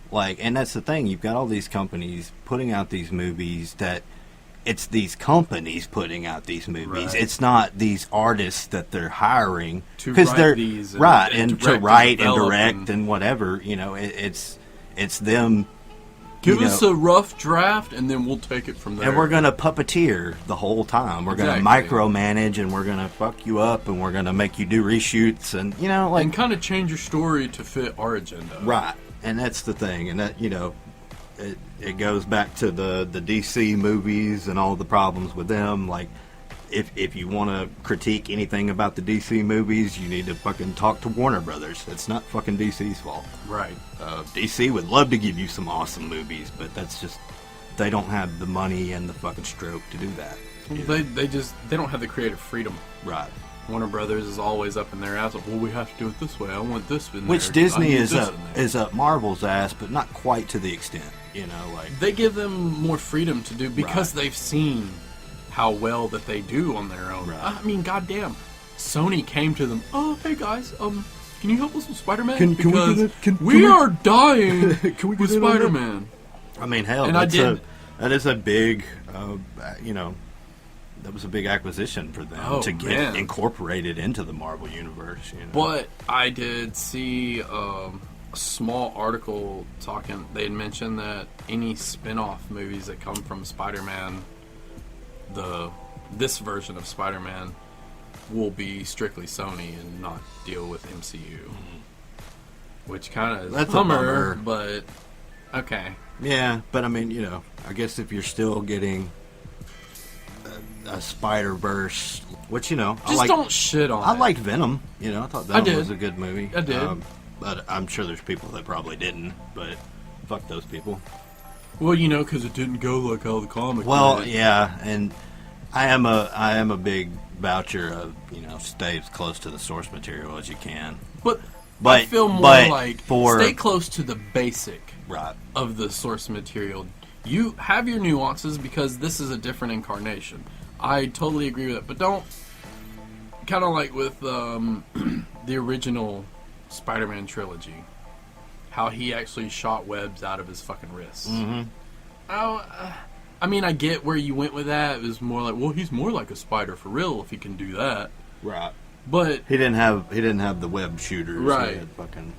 Speaker 5: Like, and that's the thing, you've got all these companies putting out these movies that it's these companies putting out these movies. Right. It's not these artists that they're hiring
Speaker 4: because they're
Speaker 5: right and to write and direct and whatever. It's them.
Speaker 4: Give us a rough draft, and then we'll take it from there.
Speaker 5: And we're gonna puppeteer the whole time. We're gonna micromanage, and we're gonna fuck you up, and we're gonna make you do reshoots, and
Speaker 4: and kind of change your story to fit our agenda.
Speaker 5: Right, and that's the thing, and that it goes back to the DC movies and all the problems with them. Like, if you want to critique anything about the DC movies, you need to fucking talk to Warner Brothers. It's not fucking DC's fault.
Speaker 4: Right.
Speaker 5: DC would love to give you some awesome movies, but that's just, they don't have the money and the fucking stroke to do that.
Speaker 4: They don't have the creative freedom.
Speaker 5: Right.
Speaker 4: Warner Brothers is always up in their ass. Well, we have to do it this way. I want this in there.
Speaker 5: Which Disney is up Marvel's ass, but not quite to the extent. Like
Speaker 4: they give them more freedom to do because they've seen how well that they do on their own. Right. I mean, goddamn, Sony came to them. Oh, hey guys, can you help us with Spider-Man? Because we are dying with Spider-Man.
Speaker 5: I mean, hell, that is a big, that was a big acquisition for them to get incorporated into the Marvel universe.
Speaker 4: But I did see a small article talking. They had mentioned that any spin-off movies that come from Spider-Man, this version of Spider-Man, will be strictly Sony and not deal with MCU. Which kind of is a bummer, but okay.
Speaker 5: Yeah, but I mean, I guess if you're still getting a Spider-Verse, which,
Speaker 4: don't shit on it.
Speaker 5: I liked Venom. I thought Venom was a good movie.
Speaker 4: I did.
Speaker 5: But I'm sure there's people that probably didn't, but fuck those people.
Speaker 4: Well, because it didn't go like how the comic did.
Speaker 5: Yeah, and I am a big voucher of, stay as close to the source material as you can.
Speaker 4: But I feel more like stay close to the basic of the source material. You have your nuances because this is a different incarnation. I totally agree with that, but don't, kind of like with the original Spider-Man trilogy, how he actually shot webs out of his fucking wrists.
Speaker 5: Mm-hmm.
Speaker 4: I mean, I get where you went with that. It was more like, well, he's more like a spider for real if he can do that.
Speaker 5: Right.
Speaker 4: But
Speaker 5: he didn't have the web shooters.
Speaker 4: Right.
Speaker 5: He had fucking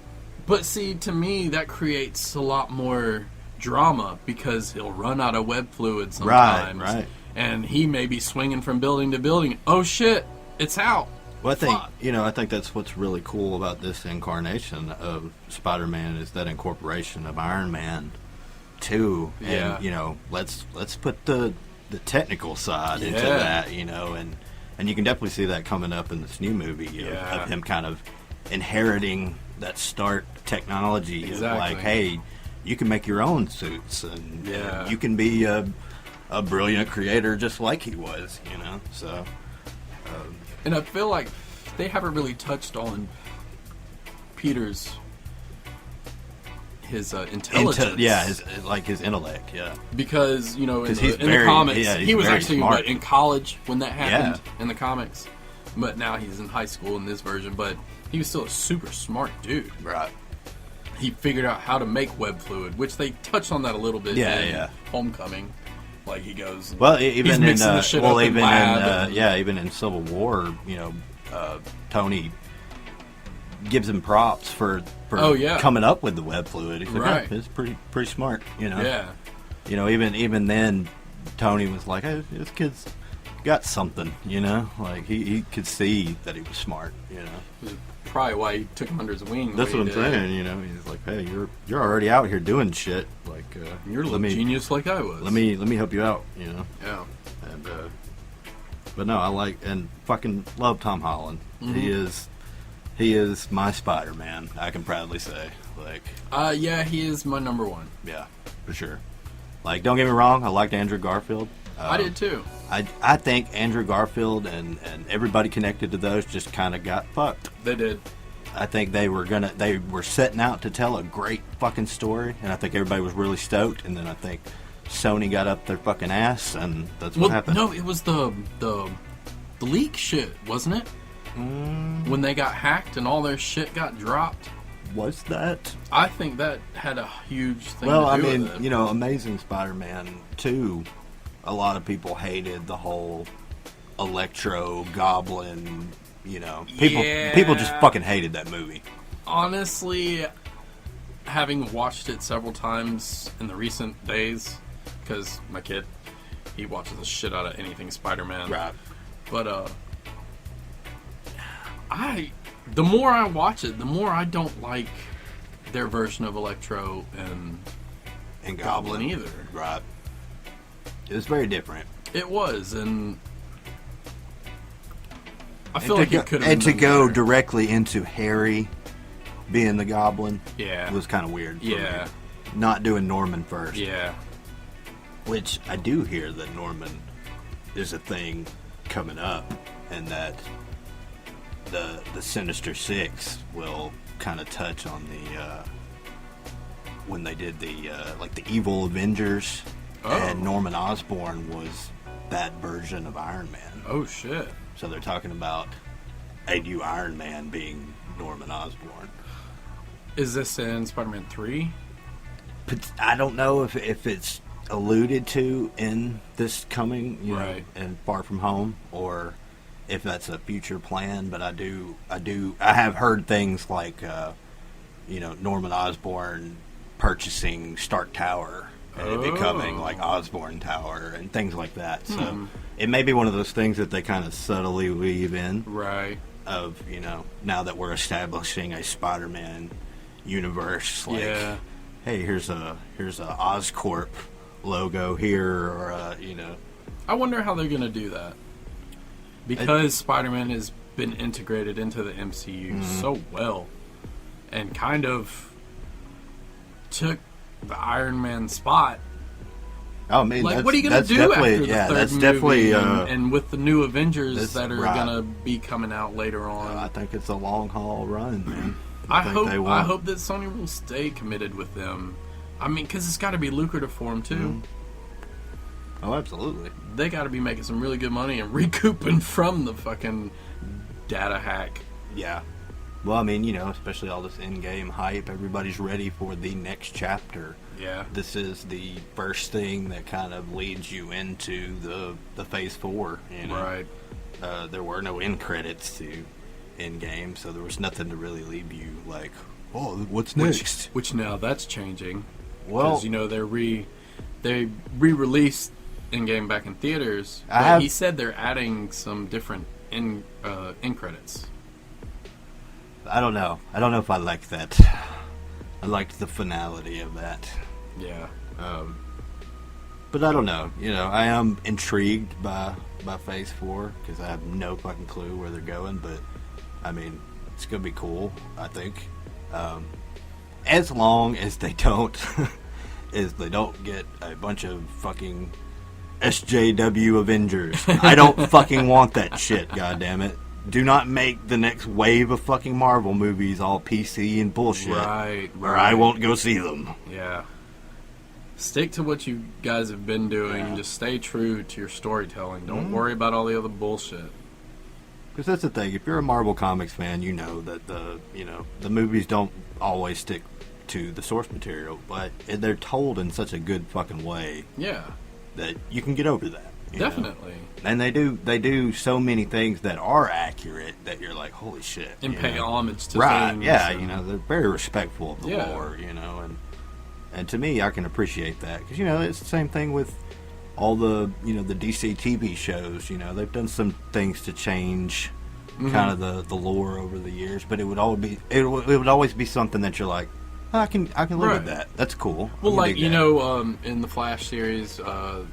Speaker 4: But see, to me, that creates a lot more drama because he'll run out of web fluid sometimes.
Speaker 5: Right.
Speaker 4: And he may be swinging from building to building. Oh shit, it's out.
Speaker 5: Well, I think that's what's really cool about this incarnation of Spider-Man is that incorporation of Iron Man 2.
Speaker 4: Yeah.
Speaker 5: And, let's put the technical side into that, and you can definitely see that coming up in this new movie of him kind of inheriting that Stark technology.
Speaker 4: Exactly.
Speaker 5: Of like, hey, you can make your own suits, and you can be a brilliant creator just like he was, so...
Speaker 4: And I feel like they haven't really touched on Peter's his intelligence.
Speaker 5: His intellect,
Speaker 4: Because, in the comics, he was actually in college when that happened in the comics. But now he's in high school in this version. But he was still a super smart dude.
Speaker 5: Right.
Speaker 4: He figured out how to make web fluid, which they touched on that a little bit in Homecoming. Like he goes.
Speaker 5: Well, even in
Speaker 4: even
Speaker 5: in Civil War, Tony gives him props for coming up with the web fluid. He's like, it's pretty smart,
Speaker 4: Yeah.
Speaker 5: Even then, Tony was like, hey, this kid's got something, like he could see that he was smart,
Speaker 4: Probably why he took him under his wing.
Speaker 5: That's what I'm saying, he's like, hey, you're already out here doing shit, like
Speaker 4: you're a genius like I was.
Speaker 5: Let me help you out,
Speaker 4: Yeah.
Speaker 5: And but no, I like and fucking love Tom Holland.
Speaker 4: Mm-hmm.
Speaker 5: He is my Spider-Man. I can proudly say, like.
Speaker 4: He is my number one.
Speaker 5: Yeah, for sure. Like, don't get me wrong, I liked Andrew Garfield.
Speaker 4: I did too.
Speaker 5: I think Andrew Garfield and everybody connected to those just kind of got fucked.
Speaker 4: They did.
Speaker 5: I think they were setting out to tell a great fucking story, and I think everybody was really stoked. And then I think Sony got up their fucking ass, and that's what happened.
Speaker 4: No, it was the leak shit, wasn't it? When they got hacked and all their shit got dropped.
Speaker 5: Was that?
Speaker 4: I think that had a huge thing
Speaker 5: to do
Speaker 4: with it.
Speaker 5: Amazing Spider-Man 2, a lot of people hated the whole Electro Goblin, people just fucking hated that movie.
Speaker 4: Honestly, having watched it several times in the recent days, because my kid, he watches the shit out of anything Spider-Man.
Speaker 5: Right.
Speaker 4: But, the more I watch it, the more I don't like their version of Electro and Goblin either.
Speaker 5: Right. It was very different.
Speaker 4: It was, and I feel like it could have.
Speaker 5: And to go directly into Harry being the Goblin, was kind of weird. For me. Not doing Norman first.
Speaker 4: Yeah.
Speaker 5: Which I do hear that Norman is a thing coming up, and that the Sinister Six will kind of touch on the when they did the Evil Avengers.
Speaker 4: Oh.
Speaker 5: And Norman Osborn was that version of Iron Man.
Speaker 4: Oh, shit.
Speaker 5: So they're talking about a new Iron Man being Norman Osborn.
Speaker 4: Is this in Spider-Man 3?
Speaker 5: I don't know if it's alluded to in this coming, and Far From Home, or if that's a future plan. But I have heard things like, Norman Osborn purchasing Stark Tower. And it becoming like Osborn Tower and things like that. So it may be one of those things that they kind of subtly weave in.
Speaker 4: Right.
Speaker 5: Of, now that we're establishing a Spider-Man universe, like, hey, here's a Oscorp logo here, or
Speaker 4: I wonder how they're going to do that. Because Spider-Man has been integrated into the MCU so well and kind of took the Iron Man spot.
Speaker 5: Oh, man,
Speaker 4: what are you going to do after the third movie? And with the new Avengers that are going to be coming out later on?
Speaker 5: I think it's a long haul run, man.
Speaker 4: I hope that Sony will stay committed with them. I mean, because it's got to be lucrative for them, too.
Speaker 5: Oh, absolutely.
Speaker 4: They got to be making some really good money and recouping from the fucking data hack.
Speaker 5: Yeah. Well, I mean, especially all this in-game hype, everybody's ready for the next chapter.
Speaker 4: Yeah.
Speaker 5: This is the first thing that kind of leads you into the Phase 4,
Speaker 4: Right.
Speaker 5: There were no end credits to in-game, so there was nothing to really leave you, like, oh, what's next?
Speaker 4: Which now that's changing.
Speaker 5: Well,
Speaker 4: Because, you know, they re-released in-game back in theaters. But he said they're adding some different end credits.
Speaker 5: I don't know. I don't know if I like that. I liked the finality of that.
Speaker 4: Yeah.
Speaker 5: But I don't know. You know, I am intrigued by Phase 4 because I have no fucking clue where they're going. But I mean, it's gonna be cool. I think, as long as they don't, get a bunch of fucking SJW Avengers. I don't fucking want that shit. God damn it. Do not make the next wave of fucking Marvel movies all PC and bullshit.
Speaker 4: Right.
Speaker 5: Or I won't go see them.
Speaker 4: Yeah. Stick to what you guys have been doing and just stay true to your storytelling. Don't worry about all the other bullshit.
Speaker 5: Because that's the thing. If you're a Marvel Comics fan, you know that the movies don't always stick to the source material, but they're told in such a good fucking way.
Speaker 4: Yeah.
Speaker 5: That you can get over that.
Speaker 4: Definitely.
Speaker 5: Know? And they do so many things that are accurate that you're like, holy shit.
Speaker 4: And pay homage to
Speaker 5: right,
Speaker 4: things.
Speaker 5: yeah,
Speaker 4: And...
Speaker 5: you know, they're very respectful of the lore, you know, and to me, I can appreciate that. Because, you know, it's the same thing with all the, you know, the DC TV shows, you know, they've done some things to change kind of the lore over the years, but it would always be something that you're like, I can live with that. That's cool.
Speaker 4: Well, like, you know, in the Flash series, the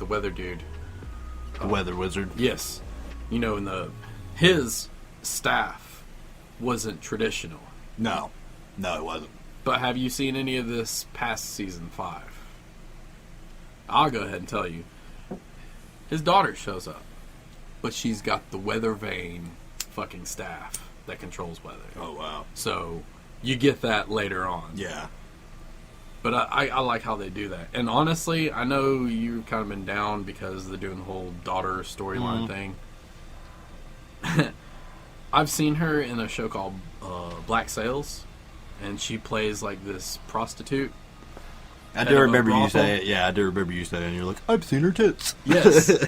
Speaker 4: Weather Dude.
Speaker 5: The Weather Wizard.
Speaker 4: Yes. You know, his staff wasn't traditional.
Speaker 5: No, it wasn't.
Speaker 4: But have you seen any of this past season 5? I'll go ahead and tell you. His daughter shows up, but she's got the weather vane fucking staff that controls weather.
Speaker 5: Oh, wow.
Speaker 4: So you get that later on.
Speaker 5: Yeah.
Speaker 4: But I like how they do that. And honestly, I know you've kind of been down because they're doing the whole daughter storyline thing. I've seen her in a show called Black Sails, and she plays like this prostitute.
Speaker 5: I do remember you saying it. Yeah, I do remember you saying it. And you're like, I've seen her tits.
Speaker 4: Yes.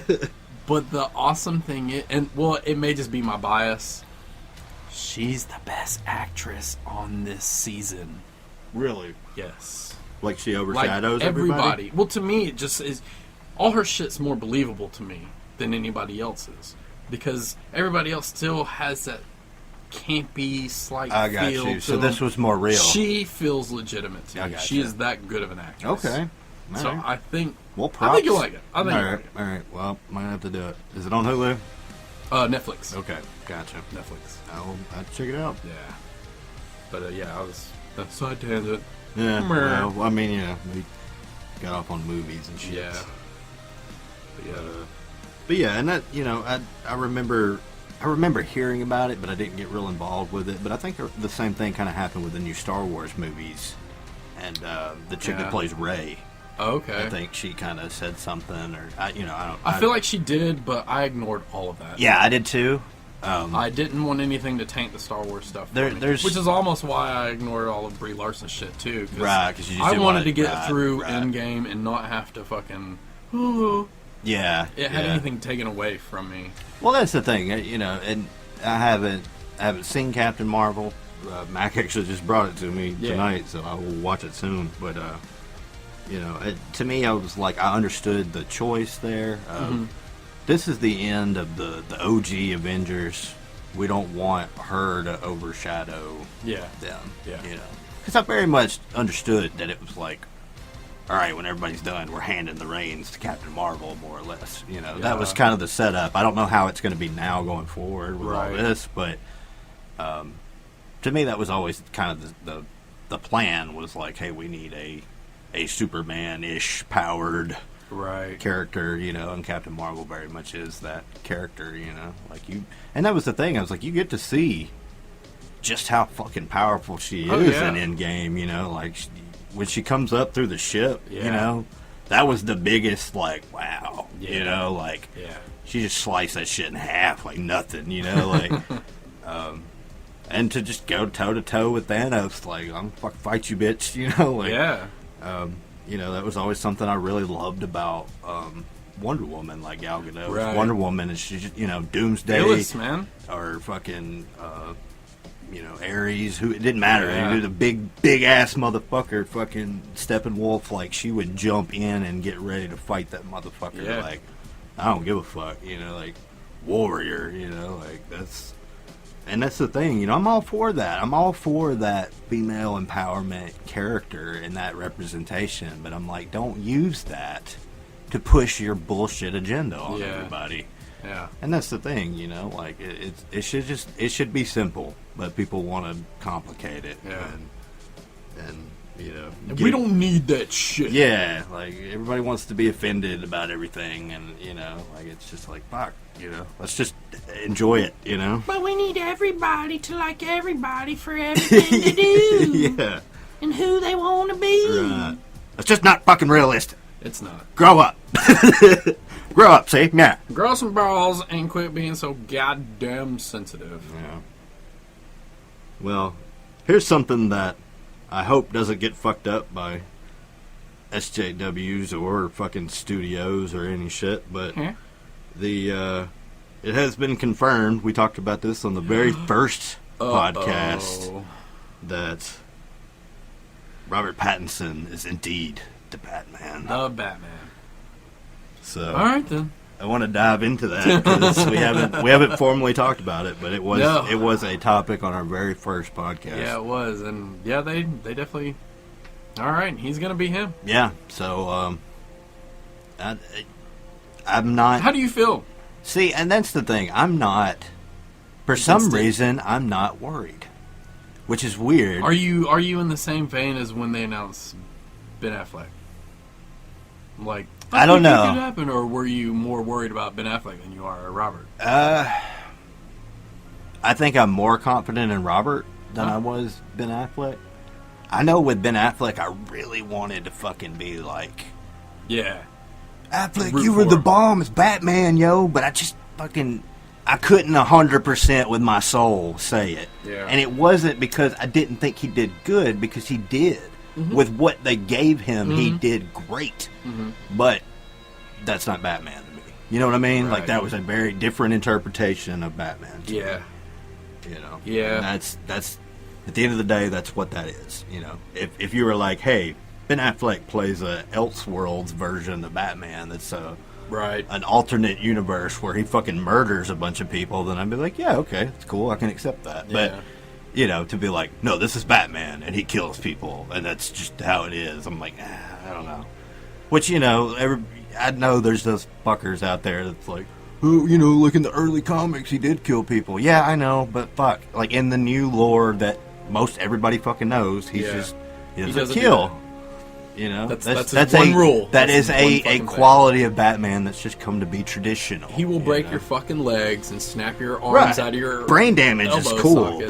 Speaker 4: But the awesome thing is, it may just be my bias, she's the best actress on this season.
Speaker 5: Really?
Speaker 4: Yes.
Speaker 5: Like she overshadows
Speaker 4: like everybody. Well, to me, it just is. All her shit's more believable to me than anybody else's, because everybody else still has that campy, slight
Speaker 5: I got
Speaker 4: feel.
Speaker 5: you. So this was more real.
Speaker 4: She feels legitimate to me. She is that good of an actress.
Speaker 5: Okay.
Speaker 4: So I think.
Speaker 5: Well, props.
Speaker 4: I think you'll like it.
Speaker 5: All right. Well, might have to do it. Is it on Hulu?
Speaker 4: Netflix.
Speaker 5: Okay. Gotcha.
Speaker 4: Netflix.
Speaker 5: I'll check it out.
Speaker 4: Yeah. But I was side tangent.
Speaker 5: Yeah. Well, I mean, yeah, we got off on movies and shit.
Speaker 4: Yeah.
Speaker 5: But yeah, and that, you know, I remember hearing about it, but I didn't get real involved with it. But I think the same thing kind of happened with the new Star Wars movies, and the chick that plays Rey.
Speaker 4: Okay.
Speaker 5: I think she kind of said something, or I
Speaker 4: feel like she did, but I ignored all of that.
Speaker 5: Yeah, I did too.
Speaker 4: I didn't want anything to taint the Star Wars stuff. Which is almost why I ignored all of Brie Larson shit too.
Speaker 5: Right, because
Speaker 4: I wanted to get through Endgame and not have to fucking.
Speaker 5: Yeah.
Speaker 4: It had anything taken away from me.
Speaker 5: Well, that's the thing, you know, and I haven't seen Captain Marvel. Mac actually just brought it to me tonight, so I will watch it soon. But you know, to me, I was like, I understood the choice there. This is the end of the OG Avengers. We don't want her to overshadow them. Yeah. You know, because I very much understood that it was like, all right, when everybody's done, we're handing the reins to Captain Marvel, more or less. You know, that was kind of the setup. I don't know how it's going to be now going forward with all this, but to me, that was always kind of the plan. Was like, hey, we need a Superman-ish powered character, you know, and Captain Marvel very much is that character, you know, like you. And that was the thing. I was like, you get to see just how fucking powerful she is in Endgame, you know, like. When she comes up through the ship, you know, that was the biggest, like, wow, you know, like, she just sliced that shit in half like nothing, you know, like, and to just go toe-to-toe with Thanos, like, I'm gonna fucking fight you, bitch, you know, like, you know, that was always something I really loved about Wonder Woman, like Gal Gadot. Wonder Woman, and she's, you know, Doomsday,
Speaker 4: Phyllis, man.
Speaker 5: or fucking, Ares, who, it didn't matter.
Speaker 4: Yeah.
Speaker 5: He was a big ass motherfucker, fucking Steppenwolf. Like, she would jump in and get ready to fight that motherfucker.
Speaker 4: Yeah.
Speaker 5: Like, I don't give a fuck, like, warrior, like, that's the thing, I'm all for that. I'm all for that female empowerment character and that representation, but I'm like, don't use that to push your bullshit agenda on everybody.
Speaker 4: Yeah.
Speaker 5: And that's the thing, like, it should be simple, but people want to complicate it.
Speaker 4: Yeah.
Speaker 5: And
Speaker 4: we don't need that shit.
Speaker 5: Yeah, like, everybody wants to be offended about everything, and, like, it's just like, fuck, let's just enjoy it,
Speaker 6: But we need everybody to like everybody for everything to do.
Speaker 5: Yeah.
Speaker 6: And who they want to be.
Speaker 5: Right. It's just not fucking realistic.
Speaker 4: It's not.
Speaker 5: Grow up. Grow up, see? Yeah.
Speaker 4: Grow some balls and quit being so goddamn sensitive.
Speaker 5: Yeah. Well, here's something that I hope doesn't get fucked up by SJWs or fucking studios or any shit, but it has been confirmed, we talked about this on the very first podcast, that Robert Pattinson is indeed the Batman.
Speaker 4: The Batman.
Speaker 5: So,
Speaker 4: all right then.
Speaker 5: I want to dive into that because we haven't formally talked about it, but it was a topic on our very first podcast.
Speaker 4: Yeah, it was, and yeah, they definitely. All right, he's gonna be him.
Speaker 5: Yeah. So, I'm not.
Speaker 4: How do you feel?
Speaker 5: See, and that's the thing. I'm not. For some reason, I'm not worried, which is weird.
Speaker 4: Are you in the same vein as when they announced Ben Affleck? Like,
Speaker 5: I don't know.
Speaker 4: It could happen, or were you more worried about Ben Affleck than you are Robert?
Speaker 5: I think I'm more confident in Robert than I was Ben Affleck. I know with Ben Affleck, I really wanted to fucking be like,
Speaker 4: yeah,
Speaker 5: Affleck, you were the bomb as Batman, yo. But I just fucking, I couldn't 100% with my soul say it.
Speaker 4: Yeah.
Speaker 5: And it wasn't because I didn't think he did good, because he did. Mm-hmm. With what they gave him, he did great. Mm-hmm. But that's not Batman to me. You know what I mean?
Speaker 4: Right.
Speaker 5: Like, that was a very different interpretation of Batman to me.
Speaker 4: Yeah.
Speaker 5: And that's at the end of the day, that's what that is. If you were like, hey, Ben Affleck plays a Elseworlds version of Batman that's an alternate universe where he fucking murders a bunch of people, then I'd be like, yeah, okay, it's cool, I can accept that.
Speaker 4: Yeah.
Speaker 5: But to be like, no, this is Batman and he kills people and that's just how it is, I'm like, I don't know. Which, I know there's those fuckers out there that's like, oh, like in the early comics, he did kill people. Yeah, I know, but fuck. Like, in the new lore that most everybody fucking knows, he doesn't kill. That's
Speaker 4: one rule.
Speaker 5: That is a quality of Batman that's just come to be traditional.
Speaker 4: He will break your fucking legs and snap your arms out of your
Speaker 5: brain damage is cool,
Speaker 4: sockets.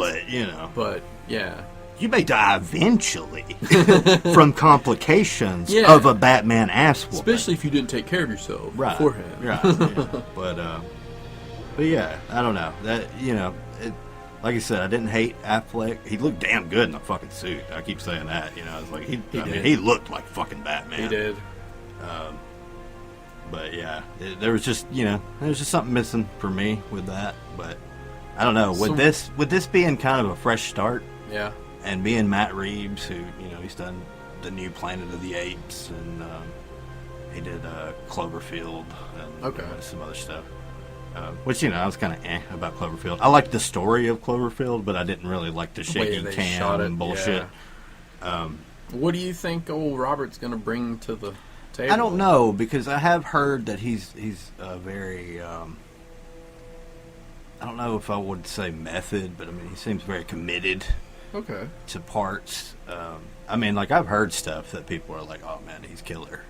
Speaker 5: But
Speaker 4: yeah,
Speaker 5: you may die eventually from complications of a Batman ass whooping.
Speaker 4: Especially if you didn't take care of yourself beforehand.
Speaker 5: Right. But yeah, I don't know. That like I said, I didn't hate Affleck. He looked damn good in the fucking suit. I keep saying that. I was like, he looked like fucking Batman.
Speaker 4: He did.
Speaker 5: But yeah, there was just something missing for me with that. But I don't know. With this being kind of a fresh start.
Speaker 4: Yeah.
Speaker 5: And being Matt Reeves, who he's done the new Planet of the Apes, and he did Cloverfield and some other stuff. Which, I was kind of about Cloverfield. I liked the story of Cloverfield, but I didn't really like the shaky cam and bullshit.
Speaker 4: Yeah. What do you think old Robert's going to bring to the table?
Speaker 5: I don't know, because I have heard that he's very... I don't know if I would say method, but, he seems very committed to parts. I've heard stuff that people are like, oh, man, he's killer.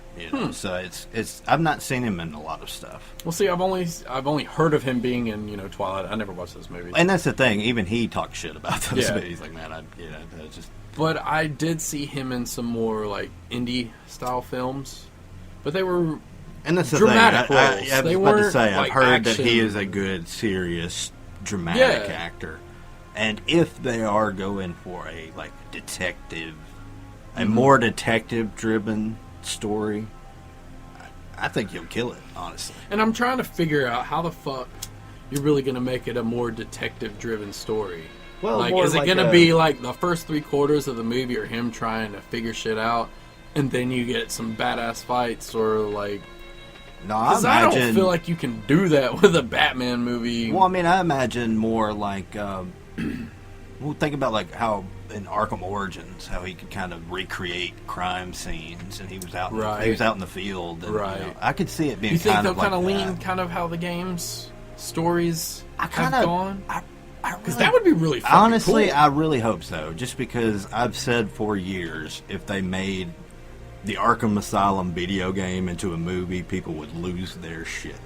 Speaker 5: So it's I've not seen him in a lot of stuff.
Speaker 4: Well, see, I've only heard of him being in Twilight. I never watched those movies.
Speaker 5: And that's the thing. Even he talks shit about those movies. Like, man, I just.
Speaker 4: But I did see him in some more like indie style films, but they were dramatic roles.
Speaker 5: I was about to say, I've heard that he is a good, serious, dramatic actor, and if they are going for a detective, a more detective-driven story, I think you'll kill it, honestly.
Speaker 4: And I'm trying to figure out how the fuck you're really going to make it a more detective-driven story.
Speaker 5: Well,
Speaker 4: like,
Speaker 5: more
Speaker 4: is it
Speaker 5: like
Speaker 4: gonna
Speaker 5: a-
Speaker 4: be like the first 3/4 of the movie are him trying to figure shit out, and then you get some badass fights, or like?
Speaker 5: No, I
Speaker 4: Because I
Speaker 5: imagine.
Speaker 4: don't feel like you can do that with a Batman movie.
Speaker 5: Well, I mean, I imagine more like. Well, think about like how in Arkham Origins, how he could kind of recreate crime scenes, and he was out.
Speaker 4: Right.
Speaker 5: He was out in the field. And,
Speaker 4: Right.
Speaker 5: You know, I could see it being.
Speaker 4: You think
Speaker 5: kind
Speaker 4: they'll
Speaker 5: of like
Speaker 4: kind of lean
Speaker 5: that.
Speaker 4: kind of how the game's stories
Speaker 5: I
Speaker 4: have
Speaker 5: kind of
Speaker 4: gone?
Speaker 5: I
Speaker 4: Because
Speaker 5: really,
Speaker 4: that would be really fucking
Speaker 5: honestly,
Speaker 4: cool.
Speaker 5: I really hope so. Just because I've said for years, if they made the Arkham Asylum video game into a movie, people would lose their shit.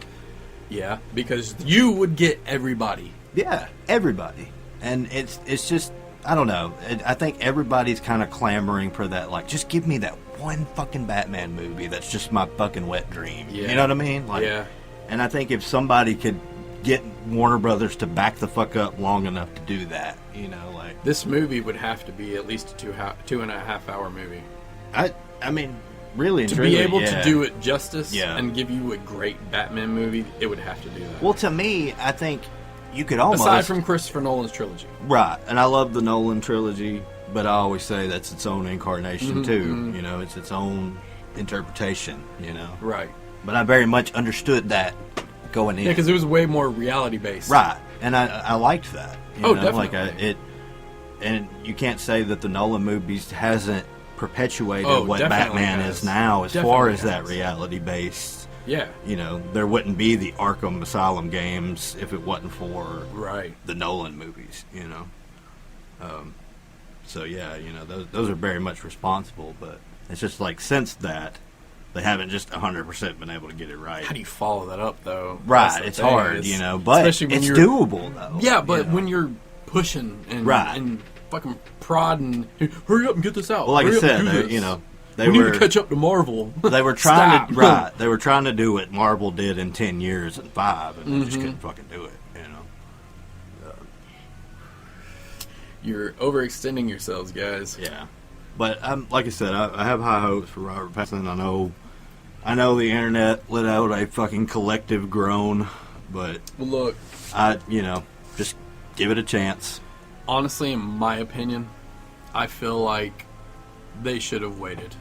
Speaker 4: Yeah, because you would get everybody.
Speaker 5: Yeah, everybody, and it's just I don't know. I think everybody's kind of clamoring for that. Like, just give me that one fucking Batman movie. That's just my fucking wet dream.
Speaker 4: Yeah.
Speaker 5: You know what I mean? Like,
Speaker 4: Yeah.
Speaker 5: And I think if somebody could get Warner Brothers to back the fuck up long enough to do that, you know, like
Speaker 4: This movie would have to be at least a 2.5 hour movie.
Speaker 5: I mean, really and
Speaker 4: To
Speaker 5: truly,
Speaker 4: be able
Speaker 5: yeah.
Speaker 4: to do it justice
Speaker 5: Yeah.
Speaker 4: and give you a great Batman movie, it would have to do that.
Speaker 5: Well, to me, I think you could almost
Speaker 4: Aside from Christopher Nolan's trilogy.
Speaker 5: right, and I love the Nolan trilogy, but I always say that's its own incarnation too. You know, it's its own interpretation. You know,
Speaker 4: Right.
Speaker 5: but I very much understood that going in.
Speaker 4: Yeah, because it was way more reality based.
Speaker 5: Right, and I liked that. You
Speaker 4: Oh,
Speaker 5: know? Like
Speaker 4: definitely.
Speaker 5: and you can't say that the Nolan movies hasn't perpetuated
Speaker 4: Oh,
Speaker 5: what
Speaker 4: definitely
Speaker 5: Batman
Speaker 4: has.
Speaker 5: is now, as
Speaker 4: Definitely
Speaker 5: far as that
Speaker 4: has.
Speaker 5: reality based.
Speaker 4: Yeah.
Speaker 5: You know, there wouldn't be the Arkham Asylum games if it wasn't for
Speaker 4: Right.
Speaker 5: the Nolan movies. You know, so yeah, you know, those are very much responsible, but it's just like since that. They haven't just 100% been able to get it right.
Speaker 4: How do you follow that up, though? That's
Speaker 5: Right,
Speaker 4: the
Speaker 5: it's
Speaker 4: thing,
Speaker 5: hard,
Speaker 4: is-
Speaker 5: you know, but
Speaker 4: especially when
Speaker 5: it's
Speaker 4: you're,
Speaker 5: doable, though.
Speaker 4: Yeah, but
Speaker 5: you know?
Speaker 4: when you're pushing and,
Speaker 5: Right.
Speaker 4: and fucking prodding, "Hey, hurry up and get this out.
Speaker 5: Well, like
Speaker 4: hurry
Speaker 5: I
Speaker 4: up and
Speaker 5: said,
Speaker 4: do
Speaker 5: they,
Speaker 4: this.
Speaker 5: you know, they
Speaker 4: we
Speaker 5: were
Speaker 4: need to catch up to Marvel.
Speaker 5: they were trying to
Speaker 4: Stop.
Speaker 5: right. They were trying to do what Marvel did in 10 years and 5, and they
Speaker 4: Mm-hmm.
Speaker 5: just couldn't fucking do it. You know.
Speaker 4: You're overextending yourselves, guys.
Speaker 5: Yeah, but like I said, I have high hopes for Robert Pattinson. I know the internet let out a fucking collective groan, but
Speaker 4: Well, look,
Speaker 5: just give it a chance.
Speaker 4: honestly, in my opinion, I feel like they should have waited.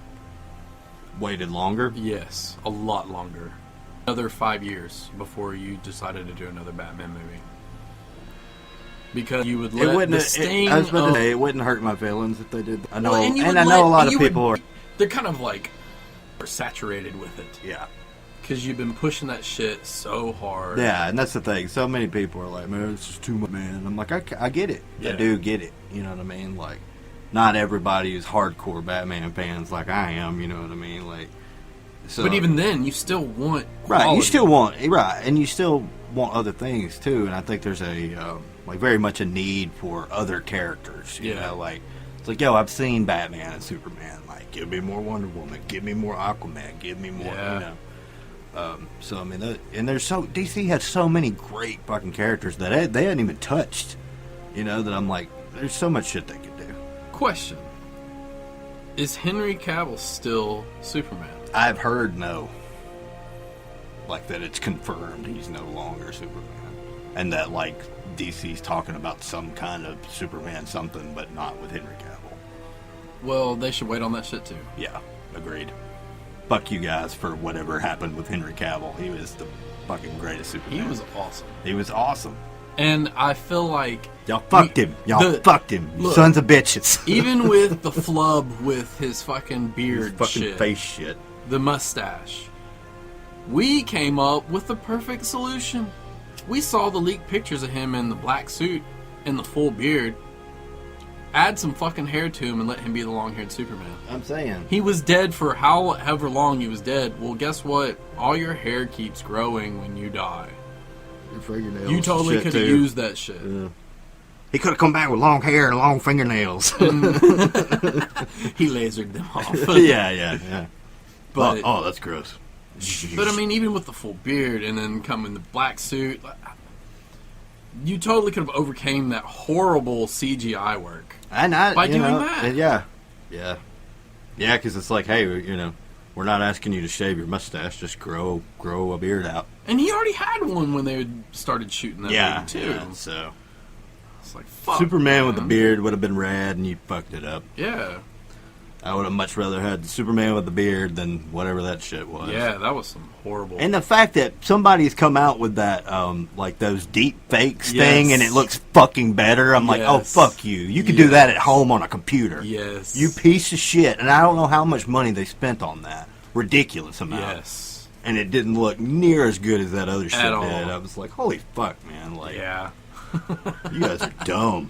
Speaker 5: Waited longer.
Speaker 4: Yes, a lot longer. Another 5 years before you decided to do another Batman movie. Because you would let
Speaker 5: It wouldn't.
Speaker 4: the sting
Speaker 5: I was about to
Speaker 4: of-
Speaker 5: say it wouldn't hurt my feelings if they did. I know,
Speaker 4: Well, and you
Speaker 5: and
Speaker 4: would
Speaker 5: I know
Speaker 4: let-
Speaker 5: a lot
Speaker 4: and
Speaker 5: of
Speaker 4: you would-
Speaker 5: people are.
Speaker 4: They're kind of like saturated with it.
Speaker 5: Yeah.
Speaker 4: Because you've been pushing that shit so hard.
Speaker 5: Yeah, and that's the thing. So many people are like, man, it's just too much, man. I'm like, I get it.
Speaker 4: Yeah.
Speaker 5: I do get it. You know what I mean? Like, not everybody is hardcore Batman fans like I am. You know what I mean? Like, so,
Speaker 4: But even then, you still want
Speaker 5: right,
Speaker 4: quality.
Speaker 5: you still want right, and you still want other things too. And I think there's a like very much a need for other characters. You
Speaker 4: Yeah.
Speaker 5: know, like it's like, yo, I've seen Batman and Superman. Like, give me more Wonder Woman. Give me more Aquaman. Give me more.
Speaker 4: Yeah.
Speaker 5: You know. So I mean, and there's DC has so many great fucking characters that they hadn't even touched. You know, that I'm like, there's so much shit they could do.
Speaker 4: Question: is Henry Cavill still Superman?
Speaker 5: I've heard no. Like that it's confirmed he's no longer Superman. And that like DC's talking about some kind of Superman something, but not with Henry Cavill.
Speaker 4: Well, they should wait on that shit too.
Speaker 5: Yeah, agreed. Fuck you guys for whatever happened with Henry Cavill. He was the fucking greatest Superman.
Speaker 4: He was awesome.
Speaker 5: He was awesome.
Speaker 4: And I feel like
Speaker 5: Y'all fucked him. Y'all fucked him. You
Speaker 4: look,
Speaker 5: sons of bitches.
Speaker 4: even with the flub with his fucking
Speaker 5: His
Speaker 4: beard
Speaker 5: fucking
Speaker 4: shit,
Speaker 5: face shit.
Speaker 4: the mustache, we came up with the perfect solution. We saw the leaked pictures of him in the black suit and the full beard. Add some fucking hair to him and let him be the long-haired Superman.
Speaker 5: I'm saying.
Speaker 4: He was dead for however long he was dead. Well, guess what? All your hair keeps growing when you die.
Speaker 5: Your fingernails
Speaker 4: You
Speaker 5: and
Speaker 4: totally
Speaker 5: shit,
Speaker 4: could have
Speaker 5: too.
Speaker 4: used that shit.
Speaker 5: Yeah. He could have come back with long hair and long fingernails.
Speaker 4: He lasered them off.
Speaker 5: yeah.
Speaker 4: But,
Speaker 5: oh, that's gross.
Speaker 4: but I mean, even with the full beard and then come in the black suit, you totally could have overcame that horrible CGI work.
Speaker 5: And
Speaker 4: by doing that.
Speaker 5: Yeah, because it's like, hey, you know, we're not asking you to shave your mustache, just grow a beard out.
Speaker 4: And he already had one when they started shooting that movie too.
Speaker 5: So
Speaker 4: It's like, fuck,
Speaker 5: Superman with
Speaker 4: man.
Speaker 5: the beard would have been rad, and you fucked it up.
Speaker 4: Yeah.
Speaker 5: I would have much rather had Superman with the beard than whatever that shit was.
Speaker 4: Yeah, that was some horrible.
Speaker 5: And the fact that somebody's come out with that, like those deep fakes
Speaker 4: Yes.
Speaker 5: thing, and it looks fucking better. I'm like, oh,
Speaker 4: Yes.
Speaker 5: fuck you. You can do that at home on a computer.
Speaker 4: Yes.
Speaker 5: You piece of shit. And I don't know how much money they spent on that. Ridiculous amount.
Speaker 4: Yes.
Speaker 5: And it didn't look near as good as that other shit
Speaker 4: At
Speaker 5: did.
Speaker 4: all.
Speaker 5: I was like, holy fuck, man. Like,
Speaker 4: Yeah.
Speaker 5: you guys are dumb.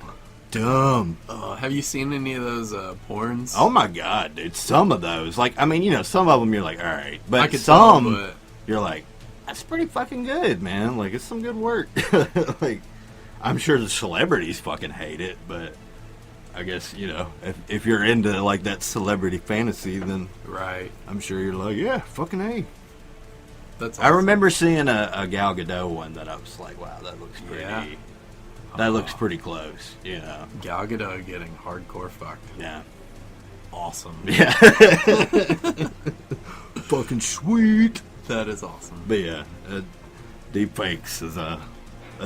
Speaker 5: Dumb.
Speaker 4: Have you seen any of those porns?
Speaker 5: Oh my god, dude. Some of those. Like, I mean, you know, some of them you're like, alright.
Speaker 4: I
Speaker 5: But
Speaker 4: could
Speaker 5: some,
Speaker 4: tell, but
Speaker 5: you're like, that's pretty fucking good, man. Like, it's some good work. Like, I'm sure the celebrities fucking hate it, but I guess, you know, if you're into, like, that celebrity fantasy, then
Speaker 4: right.
Speaker 5: I'm sure you're like, yeah, fucking A.
Speaker 4: That's
Speaker 5: I remember seeing a Gal Gadot one that I was like, wow, that looks pretty...
Speaker 4: Yeah.
Speaker 5: That looks pretty close, you know.
Speaker 4: Gal Gadot getting hardcore fucked.
Speaker 5: Yeah.
Speaker 4: Awesome.
Speaker 5: Yeah. Fucking sweet.
Speaker 4: That is awesome.
Speaker 5: But yeah, deepfakes is a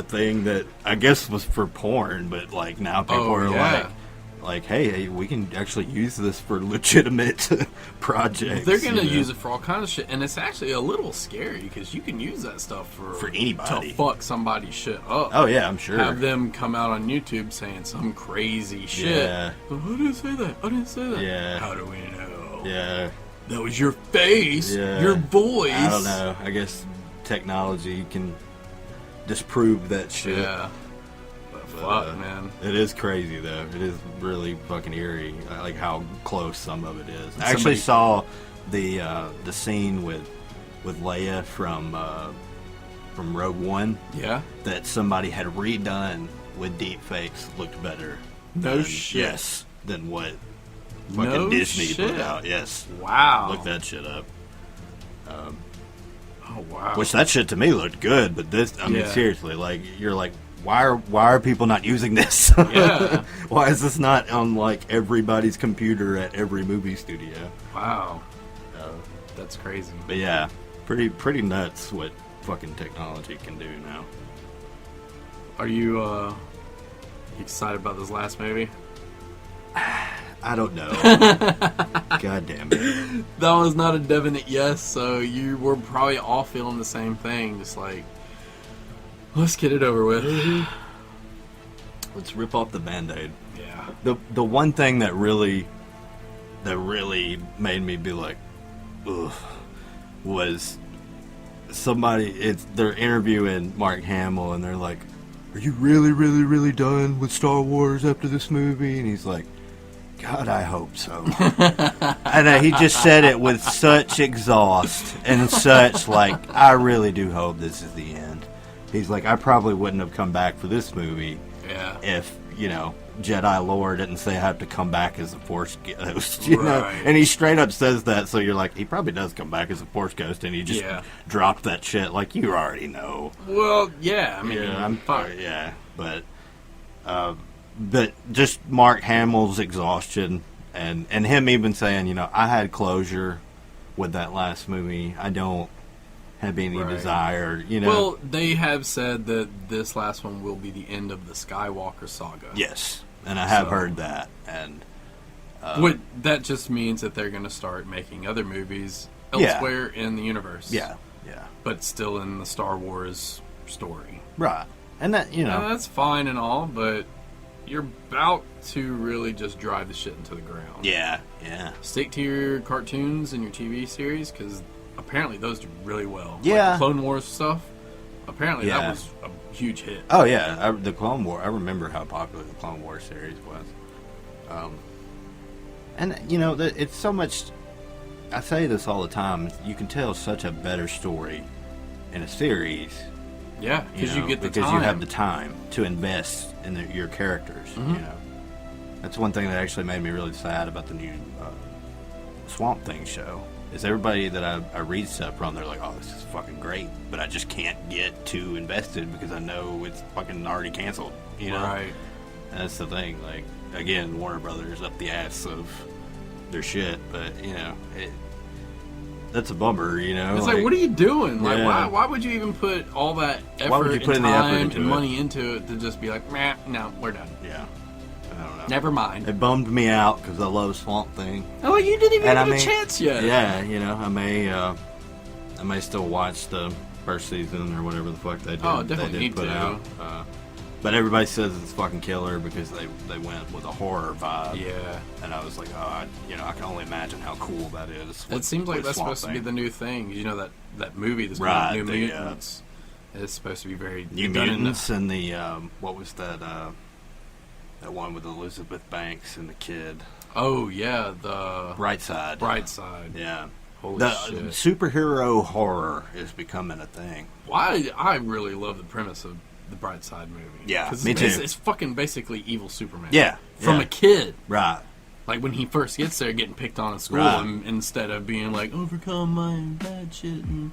Speaker 5: thing that I guess was for porn, but like now people are like, hey, we can actually use this for legitimate projects.
Speaker 4: They're gonna
Speaker 5: you know?
Speaker 4: use it for all kinds of shit, and it's actually a little scary because you can use that stuff for
Speaker 5: anybody
Speaker 4: to fuck somebody's shit up.
Speaker 5: Oh yeah, I'm sure.
Speaker 4: Have them come out on YouTube saying some crazy shit.
Speaker 5: Yeah.
Speaker 4: I didn't say that. I didn't say that.
Speaker 5: Yeah.
Speaker 4: How do we know?
Speaker 5: Yeah.
Speaker 4: That was your face.
Speaker 5: Yeah.
Speaker 4: Your voice.
Speaker 5: I don't know. I guess technology can disprove that shit.
Speaker 4: Yeah. But fuck, man.
Speaker 5: It is crazy though. It is really fucking eerie. I like how close some of it is. I actually saw the scene with Leia from Rogue One.
Speaker 4: Yeah.
Speaker 5: That somebody had redone with deep fakes looked better.
Speaker 4: No shit.
Speaker 5: Yes, than what fucking
Speaker 4: No
Speaker 5: Disney
Speaker 4: shit.
Speaker 5: put out. Yes.
Speaker 4: Wow.
Speaker 5: Look that shit up.
Speaker 4: Oh wow.
Speaker 5: Which that shit to me looked good, but this, I mean,
Speaker 4: Yeah.
Speaker 5: seriously, like, you're like, why are people not using this?
Speaker 4: Yeah.
Speaker 5: Why is this not on, like, everybody's computer at every movie studio?
Speaker 4: Wow. That's crazy.
Speaker 5: But yeah, pretty nuts what fucking technology can do now.
Speaker 4: Are you excited about this last movie?
Speaker 5: I don't know. God damn it.
Speaker 4: That was not a definite yes, so you were probably all feeling the same thing, just like, let's get it over with.
Speaker 5: Let's rip off the Band-Aid.
Speaker 4: Yeah.
Speaker 5: The one thing that really made me be like, ugh, was they're interviewing Mark Hamill and they're like, are you really done with Star Wars after this movie? And he's like, God, I hope so. And he just said it with such exhaust and such, like, I really do hope this is the end. He's like, I probably wouldn't have come back for this movie if, you know, Jedi lore didn't say I have to come back as a Force ghost, you know? And he straight up says that, so you're like, he probably does come back as a Force ghost, and he just dropped that shit like you already know.
Speaker 4: Well, yeah, I mean,
Speaker 5: I'm
Speaker 4: fine.
Speaker 5: Yeah, but just Mark Hamill's exhaustion and him even saying, you know, I had closure with that last movie. I don't have any desire, you know.
Speaker 4: Well, they have said that this last one will be the end of the Skywalker saga.
Speaker 5: Yes, and I have heard that. And
Speaker 4: that just means that they're going to start making other movies elsewhere in the universe.
Speaker 5: Yeah.
Speaker 4: But still in the Star Wars story.
Speaker 5: Right. And that, you know.
Speaker 4: That's fine and all, but you're about to really just drive the shit into the ground.
Speaker 5: Yeah.
Speaker 4: Stick to your cartoons and your TV series, because apparently those do really well.
Speaker 5: Yeah.
Speaker 4: Like the Clone Wars stuff, apparently that was a huge hit.
Speaker 5: Oh, yeah. The Clone War, I remember how popular the Clone Wars series was. And, you know, it's so much... I say this all the time. You can tell such a better story in a series.
Speaker 4: Yeah, because you get the
Speaker 5: because
Speaker 4: time.
Speaker 5: you have the time to invest in your characters.
Speaker 4: Mm-hmm.
Speaker 5: You know, that's one thing that actually made me really sad about the new Swamp Thing show. Is everybody that I read stuff from, they're like, "Oh, this is fucking great," but I just can't get too invested because I know it's fucking already canceled. You know,
Speaker 4: right?
Speaker 5: And that's the thing. Like, again, Warner Brothers up the ass of their shit, but you know, that's a bummer, you know.
Speaker 4: It's like, what are you doing? Like,
Speaker 5: Yeah.
Speaker 4: why would you even put all that
Speaker 5: Why would
Speaker 4: effort
Speaker 5: you put
Speaker 4: and
Speaker 5: in the effort
Speaker 4: time
Speaker 5: into
Speaker 4: and
Speaker 5: it?
Speaker 4: money into it to just be like, meh, no, we're done.
Speaker 5: Yeah. I don't know.
Speaker 4: Never mind.
Speaker 5: It bummed me out because I love Swamp Thing.
Speaker 4: Oh, you didn't even
Speaker 5: And
Speaker 4: get
Speaker 5: I
Speaker 4: a
Speaker 5: mean,
Speaker 4: chance yet.
Speaker 5: Yeah, you know, I may still watch the first season or whatever the fuck they did.
Speaker 4: Oh, definitely
Speaker 5: they did
Speaker 4: need
Speaker 5: put
Speaker 4: to.
Speaker 5: out. But everybody says it's fucking killer because they went with a horror vibe.
Speaker 4: Yeah.
Speaker 5: And I was like, I can only imagine how cool that is.
Speaker 4: It seems like
Speaker 5: with
Speaker 4: that's
Speaker 5: Swamp
Speaker 4: supposed to be
Speaker 5: Thing.
Speaker 4: the new thing. You know that movie that's
Speaker 5: Right,
Speaker 4: New
Speaker 5: the,
Speaker 4: Mutants. It's supposed to be very
Speaker 5: New
Speaker 4: done in
Speaker 5: Mutants and the what was that one with Elizabeth Banks and the kid?
Speaker 4: Oh yeah, the
Speaker 5: Bright Side.
Speaker 4: Bright Side.
Speaker 5: Yeah.
Speaker 4: Holy
Speaker 5: The
Speaker 4: shit!
Speaker 5: superhero horror is becoming a thing.
Speaker 4: Well, I really love the premise of the Bright Side movie.
Speaker 5: Yeah,
Speaker 4: 'Cause
Speaker 5: me too.
Speaker 4: It's fucking basically evil Superman.
Speaker 5: Yeah,
Speaker 4: from
Speaker 5: yeah.
Speaker 4: a kid.
Speaker 5: Right.
Speaker 4: Like when he first gets there, getting picked on in school,
Speaker 5: Right.
Speaker 4: and instead of being like overcome my bad shit and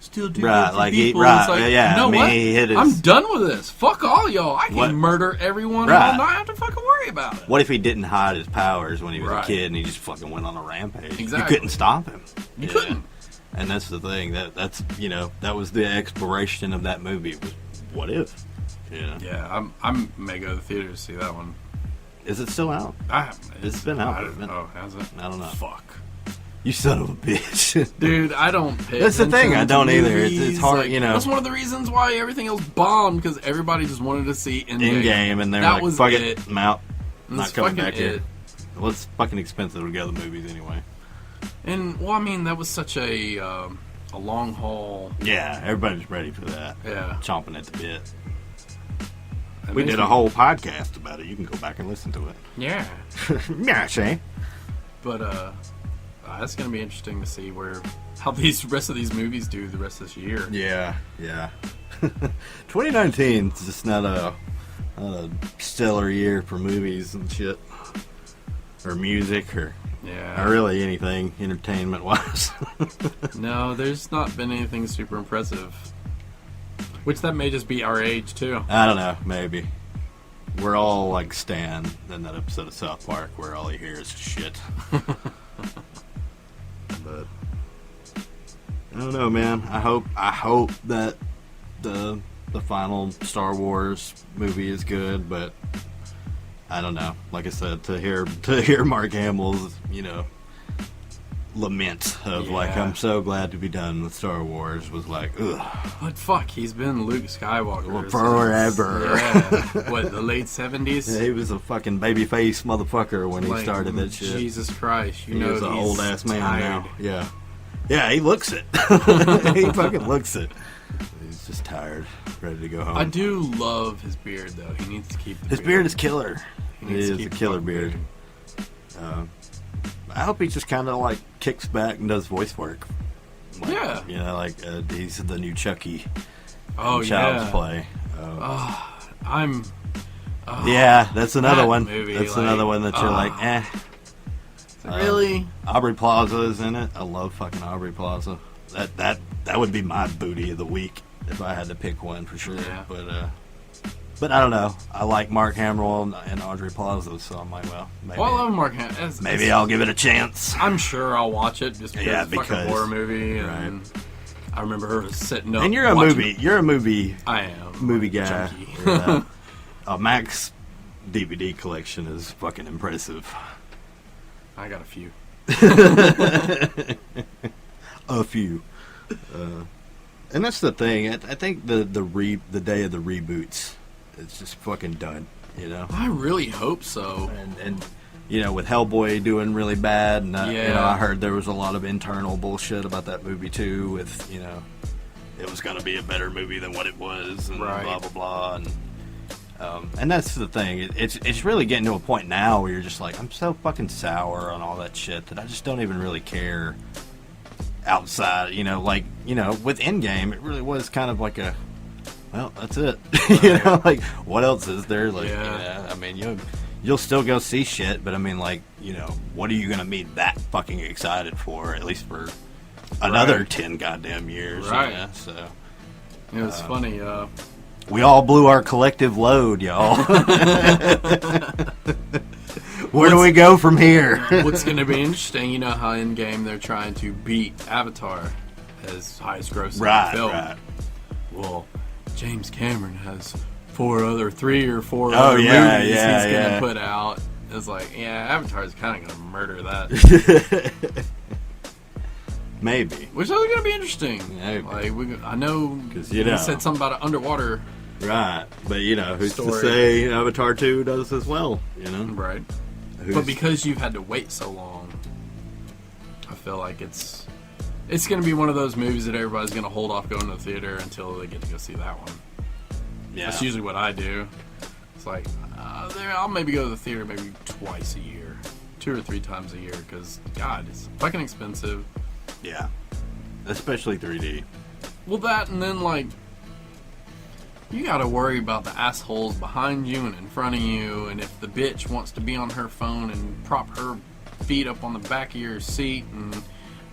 Speaker 4: still do
Speaker 5: Right,
Speaker 4: good for
Speaker 5: like he-
Speaker 4: people,
Speaker 5: right,
Speaker 4: it's like,
Speaker 5: yeah,
Speaker 4: you know
Speaker 5: I mean,
Speaker 4: what?
Speaker 5: he hit his-
Speaker 4: I'm done with this. Fuck all y'all. I can
Speaker 5: What-
Speaker 4: murder everyone
Speaker 5: Right.
Speaker 4: and I'll not have to fucking worry about it.
Speaker 5: What if he didn't hide his powers when he was
Speaker 4: Right.
Speaker 5: a kid and he just fucking went on a rampage?
Speaker 4: Exactly.
Speaker 5: You couldn't stop him.
Speaker 4: You couldn't.
Speaker 5: And that's the thing. That's that was the exploration of that movie. Was what if? Yeah.
Speaker 4: Yeah, I'm may go to the theater to see that one.
Speaker 5: Is it still out? It's been out.
Speaker 4: I don't know. Has it?
Speaker 5: I don't know.
Speaker 4: Fuck.
Speaker 5: You son of a bitch.
Speaker 4: Dude, I don't pay
Speaker 5: That's the thing,
Speaker 4: attention
Speaker 5: I
Speaker 4: to
Speaker 5: don't either. It's
Speaker 4: movies.
Speaker 5: hard,
Speaker 4: Like,
Speaker 5: you know.
Speaker 4: That's one of the reasons why everything else bombed, because everybody just wanted to see Endgame.
Speaker 5: In game, and they're
Speaker 4: that
Speaker 5: like,
Speaker 4: was
Speaker 5: fuck
Speaker 4: it.
Speaker 5: I'm out. I'm
Speaker 4: That's
Speaker 5: not coming
Speaker 4: fucking
Speaker 5: back here.
Speaker 4: it.
Speaker 5: Well, it's fucking expensive to go to the movies anyway.
Speaker 4: And, well, I mean, that was such a long haul.
Speaker 5: Yeah, everybody's ready for that.
Speaker 4: Yeah.
Speaker 5: Chomping at the bit.
Speaker 4: It
Speaker 5: We
Speaker 4: makes
Speaker 5: did a
Speaker 4: me-
Speaker 5: whole podcast about it. You can go back and listen to it.
Speaker 4: Yeah.
Speaker 5: Yeah, Shane.
Speaker 4: But, that's going to be interesting to see how these rest of these movies do the rest of this year.
Speaker 5: Yeah, yeah. 2019 is just not a stellar year for movies and shit, or music, or really anything entertainment wise.
Speaker 4: No, there's not been anything super impressive. Which that may just be our age too.
Speaker 5: I don't know, maybe. We're all like Stan in that episode of South Park where all he hears is shit. But I don't know, man. I hope that the final Star Wars movie is good, but I don't know. Like I said, to hear Mark Hamill's, lament of like, I'm so glad to be done with Star Wars was like, ugh.
Speaker 4: But fuck, he's been Luke Skywalker
Speaker 5: Forever.
Speaker 4: Yeah. What, the late 70s?
Speaker 5: Yeah, he was a fucking babyface motherfucker when he started that shit.
Speaker 4: Jesus Christ,
Speaker 5: He is an old ass man
Speaker 4: tired.
Speaker 5: now. Yeah. Yeah, he looks it. He fucking looks it. He's just tired, ready to go home.
Speaker 4: I do love his beard though. He needs to keep the
Speaker 5: His beard is killer.
Speaker 4: He
Speaker 5: It
Speaker 4: needs to
Speaker 5: is a
Speaker 4: keep the
Speaker 5: killer
Speaker 4: fucking
Speaker 5: beard. I hope he just kind of like kicks back and does voice work. Like,
Speaker 4: Yeah.
Speaker 5: He's the new Chucky.
Speaker 4: Oh,
Speaker 5: in Child's
Speaker 4: yeah.
Speaker 5: Play.
Speaker 4: Yeah,
Speaker 5: that's another
Speaker 4: that
Speaker 5: one.
Speaker 4: movie,
Speaker 5: That's
Speaker 4: like,
Speaker 5: another one that you're like, eh.
Speaker 4: Really?
Speaker 5: Aubrey Plaza is in it. I love fucking Aubrey Plaza. That would be my booty of the week if I had to pick one for sure.
Speaker 4: Yeah.
Speaker 5: But I don't know. I like Mark Hamill and Aubrey Plaza, so I'm like, well, maybe.
Speaker 4: Well, I love Mark Hamill.
Speaker 5: Maybe I'll give it a chance.
Speaker 4: I'm sure I'll watch it just because it's a fucking horror movie. And I remember her sitting up.
Speaker 5: And you're a movie.
Speaker 4: I am
Speaker 5: movie guy.
Speaker 4: junkie.
Speaker 5: Yeah. Mac's DVD collection is fucking impressive.
Speaker 4: I got a few.
Speaker 5: A few. And that's the thing. I think the day of the reboots is just fucking done.
Speaker 4: I really hope so.
Speaker 5: And with Hellboy doing really bad, and I heard there was a lot of internal bullshit about that movie too. With it was gonna be a better movie than what it was, and blah blah blah. And that's the thing. It's really getting to a point now where you're just like, I'm so fucking sour on all that shit that I just don't even really care. Outside, with Endgame, it really was kind of like well, that's it.
Speaker 4: Right.
Speaker 5: What else is there? I mean, you'll still go see shit, but I mean, what are you gonna be that fucking excited for? At least for another 10 goddamn years,
Speaker 4: right?
Speaker 5: So
Speaker 4: it was funny.
Speaker 5: We all blew our collective load, y'all. Where do we go from here?
Speaker 4: What's going to be interesting, you know how in game they're trying to beat Avatar as highest grossing film. Right. Well, James Cameron has 3 or 4 other movies he's going to put out. It's like, Avatar's kind of going to murder that.
Speaker 5: Maybe.
Speaker 4: Which is going to be interesting. Maybe. Like, I know, because you said something about an underwater.
Speaker 5: Right, but who's to say Avatar 2 does as well,
Speaker 4: Right. But because you've had to wait so long, I feel like it's going to be one of those movies that everybody's going to hold off going to the theater until they get to go see that one. Yeah. That's usually what I do. It's like, I'll maybe go to the theater maybe twice a year, 2 or 3 times a year, because, God, it's fucking expensive.
Speaker 5: Yeah. Especially 3D.
Speaker 4: Well, that, and then, like, you gotta worry about the assholes behind you and in front of you, and if the bitch wants to be on her phone and prop her feet up on the back of your seat and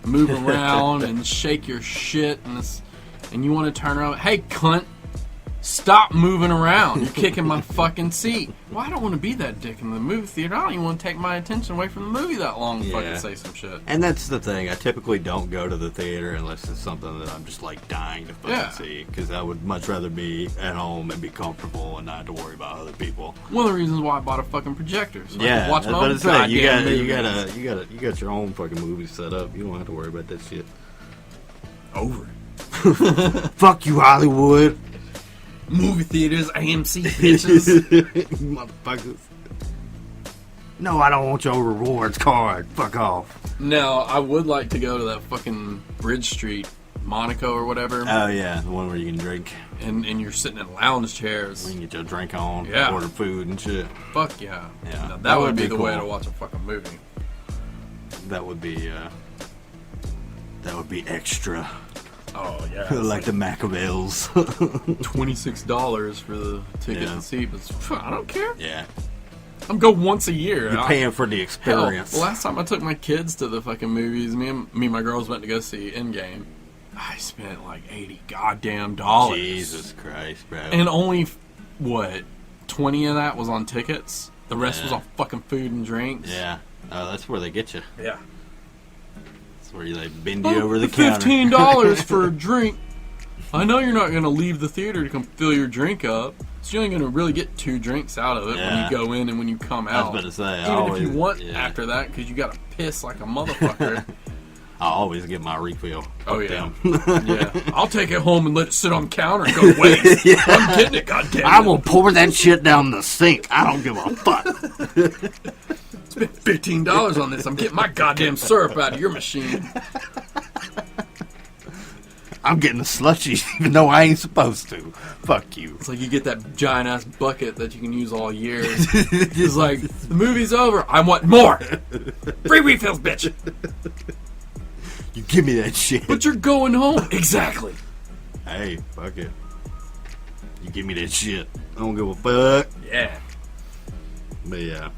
Speaker 4: move around and shake your shit, and you want to turn around, hey cunt, stop moving around, you're kicking my fucking seat. Well, I don't want to be that dick in the movie theater. I don't even want to take my attention away from the movie that long to fucking say some shit.
Speaker 5: And that's the thing, I typically don't go to the theater unless it's something that I'm just like dying to fucking see, because I would much rather be at home and be comfortable and not have to worry about other people.
Speaker 4: One of the reasons why I bought a fucking projector, so
Speaker 5: I can
Speaker 4: watch my own goddamn movies.
Speaker 5: You got your own fucking movie set up. You don't have to worry about that shit.
Speaker 4: Over
Speaker 5: it. Fuck you, Hollywood.
Speaker 4: Movie theaters, AMC, bitches.
Speaker 5: Motherfuckers. No, I don't want your rewards card. Fuck off.
Speaker 4: Now, I would like to go to that fucking Bridge Street, Monaco or whatever.
Speaker 5: Oh, yeah, the one where you can drink.
Speaker 4: And you're sitting in lounge chairs.
Speaker 5: You can get your drink on, order food and shit.
Speaker 4: Fuck yeah. Yeah. Now, that would be the way to watch a fucking movie.
Speaker 5: That would be extra.
Speaker 4: Oh, yeah.
Speaker 5: like the Machiavells.
Speaker 4: $26 for the ticket and seat, but I don't care.
Speaker 5: Yeah.
Speaker 4: I'm going once a year.
Speaker 5: You're paying for the experience.
Speaker 4: Hell, the last time I took my kids to the fucking movies, me and my girls went to go see Endgame. I spent like $80 goddamn dollars.
Speaker 5: Jesus Christ, bro.
Speaker 4: And only, 20 of that was on tickets? The rest was on fucking food and drinks?
Speaker 5: Yeah. Oh, that's where they get you.
Speaker 4: Yeah.
Speaker 5: Where they bend you over the counter.
Speaker 4: $15 for a drink. I know you're not going to leave the theater to come fill your drink up, so you're only going to really get 2 drinks out of it when you go in and when you come out.
Speaker 5: I was about to say.
Speaker 4: Even if you want after that, because you got to piss like a motherfucker.
Speaker 5: I always get my refill.
Speaker 4: Oh, yeah. Yeah. I'll take it home and let it sit on the counter and go waste. I'm getting it, goddammit.
Speaker 5: I'm going to pour that shit down the sink. I don't give a fuck.
Speaker 4: Spent $15 on this. I'm getting my goddamn syrup out of your machine.
Speaker 5: I'm getting the slushies even though I ain't supposed to. Fuck you.
Speaker 4: It's like you get that giant ass bucket that you can use all year. It's like, the movie's over. I want more. Free refills, bitch.
Speaker 5: You give me that shit.
Speaker 4: But you're going home. Exactly.
Speaker 5: Hey, fuck it. You give me that shit. I don't give a fuck.
Speaker 4: Yeah.
Speaker 5: But yeah.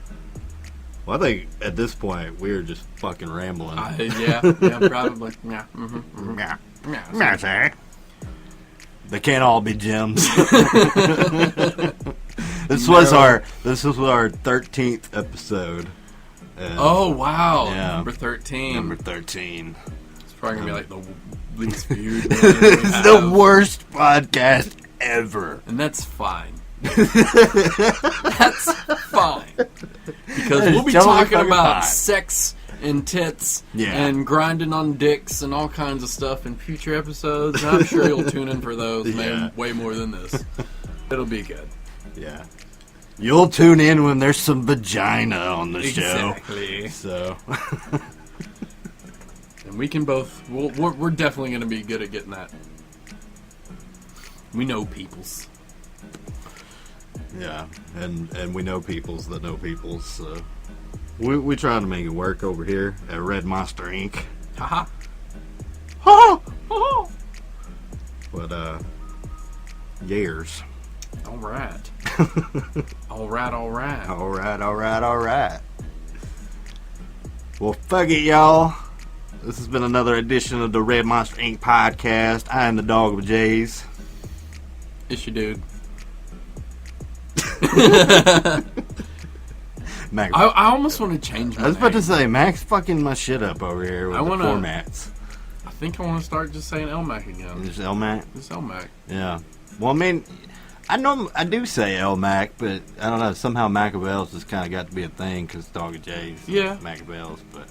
Speaker 5: Well, I think at this point we're just fucking rambling.
Speaker 4: Yeah, probably. Yeah. Mm-hmm.
Speaker 5: Yeah, sir. They can't all be gems. This was our 13th episode.
Speaker 4: Oh wow!
Speaker 5: Yeah.
Speaker 4: Number 13.
Speaker 5: Number 13.
Speaker 4: It's probably gonna be like the least viewed.
Speaker 5: It's the worst podcast ever,
Speaker 4: and that's fine. That's fine. Because we'll be talking about sex and tits and grinding on dicks and all kinds of stuff in future episodes. And I'm sure you'll tune in for those, man, way more than this. It'll be good.
Speaker 5: Yeah. You'll tune in when there's some vagina on the show.
Speaker 4: Exactly.
Speaker 5: So.
Speaker 4: And we can both, we're definitely going to be good at getting that. We know peoples.
Speaker 5: Yeah, and we know peoples that know peoples, so we trying to make it work over here at Red Monster Inc.
Speaker 4: Haha.
Speaker 5: Ha ha. But years.
Speaker 4: All right. All right.
Speaker 5: Well, fuck it, y'all. This has been another edition of the Red Monster Inc. podcast. I am the dog with J's.
Speaker 4: It's your dude.
Speaker 5: Mac.
Speaker 4: I almost want to change my
Speaker 5: I was about to
Speaker 4: name.
Speaker 5: say, Mac's fucking my shit up over here with
Speaker 4: I
Speaker 5: the
Speaker 4: wanna-
Speaker 5: formats.
Speaker 4: I think I want to start just saying L-Mac again.
Speaker 5: Just L-Mac?
Speaker 4: It's L-Mac.
Speaker 5: Yeah. Well, I mean, I do say L-Mac, but I don't know. Somehow Machiavel's just kind of got to be a thing because Dog of J's.
Speaker 4: Yeah.
Speaker 5: Machiavel's, but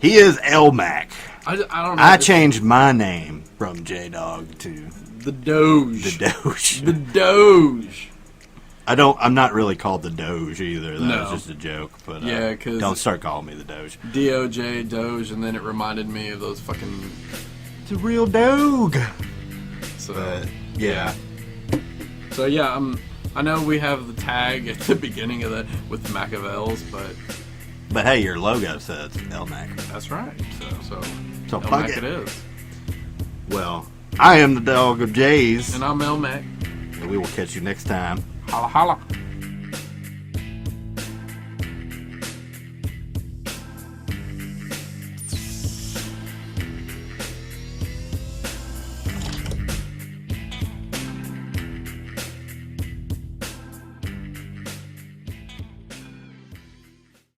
Speaker 5: he is L-Mac.
Speaker 4: I don't know.
Speaker 5: I changed my name from J-Dog to
Speaker 4: The Doge.
Speaker 5: the Doge.
Speaker 4: The Doge.
Speaker 5: I'm not really called the Doge either. That
Speaker 4: No.
Speaker 5: was just a joke. But
Speaker 4: Yeah, 'cause-
Speaker 5: don't start calling me the Doge.
Speaker 4: DOJ, Doge, and then it reminded me of those fucking...
Speaker 5: It's a real dog.
Speaker 4: So,
Speaker 5: But yeah.
Speaker 4: So yeah, I know we have the tag at the beginning of that with Machiavel's, but
Speaker 5: hey, your logo says L-Mac.
Speaker 4: that's right. So
Speaker 5: fuck
Speaker 4: L-Mac
Speaker 5: it.
Speaker 4: it is.
Speaker 5: Well, I am the Dog of J's,
Speaker 4: And I'm L-Mac.
Speaker 5: and we will catch you next time.
Speaker 4: Holla holla.